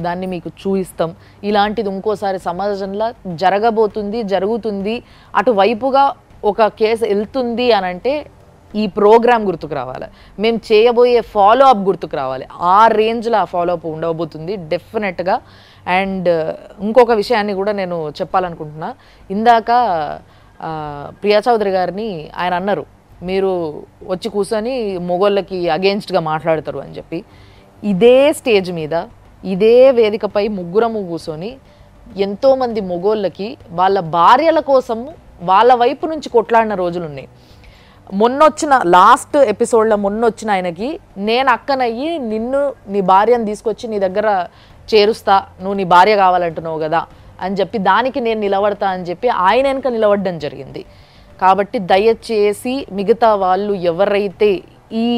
దాన్ని మీకు చూపిస్తాం. ఇలాంటిది ఇంకోసారి సమాజంలో జరుగుతుంది అటువైపుగా ఒక కేసు వెళ్తుంది అని అంటే ఈ ప్రోగ్రామ్ గుర్తుకు రావాలి, మేము చేయబోయే ఫాలో అప్ గుర్తుకు రావాలి. ఆ రేంజ్లో ఆ ఫాలో అప్ ఉండబోతుంది డెఫినెట్గా. అండ్ ఇంకొక విషయాన్ని కూడా నేను చెప్పాలనుకుంటున్నా. ఇందాక ప్రియా చౌదరి గారిని ఆయన అన్నారు, మీరు వచ్చి కూర్చొని మొగోళ్ళకి అగెన్స్ట్గా మాట్లాడతారు అని చెప్పి. ఇదే స్టేజ్ మీద ఇదే వేదికపై ముగ్గురము కూర్చొని ఎంతోమంది మొగోళ్ళకి వాళ్ళ భార్యల కోసం వాళ్ళ వైపు నుంచి కొట్లాడిన రోజులు ఉన్నాయి. మొన్నొచ్చిన లాస్ట్ ఎపిసోడ్లో మొన్నొచ్చిన ఆయనకి నేను అక్కనయ్యి నిన్ను నీ భార్యను తీసుకొచ్చి నీ దగ్గర చేరుస్తా, నువ్వు నీ భార్య కావాలంటున్నావు కదా అని చెప్పి దానికి నేను నిలబడతా అని చెప్పి ఆయన వెనక నిలబడడం జరిగింది. కాబట్టి దయచేసి మిగతా వాళ్ళు ఎవరైతే ఈ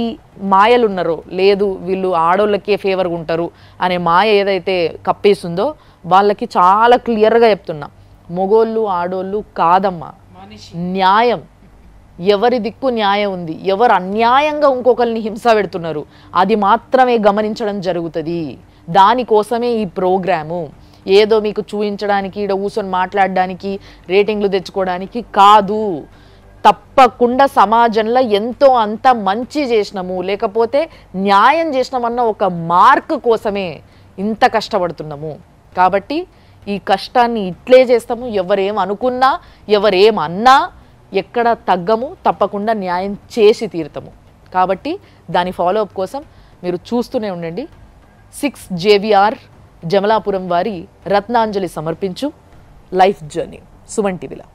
మాయలు ఉన్నారో, లేదు వీళ్ళు ఆడోళ్ళకే ఫేవర్గా ఉంటారు అనే మాయ ఏదైతే కప్పేస్తుందో వాళ్ళకి చాలా క్లియర్గా చెప్తున్నా, మొగోళ్ళు ఆడోళ్ళు కాదమ్మా, న్యాయం ఎవరి దిక్కు న్యాయం ఉంది, ఎవరు అన్యాయంగా ఇంకొకరిని హింస పెడుతున్నారు అది మాత్రమే గమనించడం జరుగుతుంది. దానికోసమే ఈ ప్రోగ్రాము, ఏదో మీకు చూపించడానికి ఈడ కూర్చొని మాట్లాడడానికి రేటింగ్లు తెచ్చుకోవడానికి కాదు. తప్పకుండా సమాజంలో ఎంతో అంత మంచి చేసినాము, లేకపోతే న్యాయం చేసినామన్న ఒక మార్క్ కోసమే ఇంత కష్టపడుతున్నాము. కాబట్టి ఈ కష్టాన్ని ఇట్లే చేస్తాము. ఎవరేం అనుకున్నా ఎవరేమన్నా ఎక్కడ తగ్గము, తప్పకుండా న్యాయం చేసి తీరుతాము. కాబట్టి దాని ఫాలోఅప్ కోసం మీరు చూస్తూనే ఉండండి. 6 JVR జమలాపురం వారి రత్నాంజలి సమర్పించు లైఫ్ జర్నీ సుమన్ టీవీలో.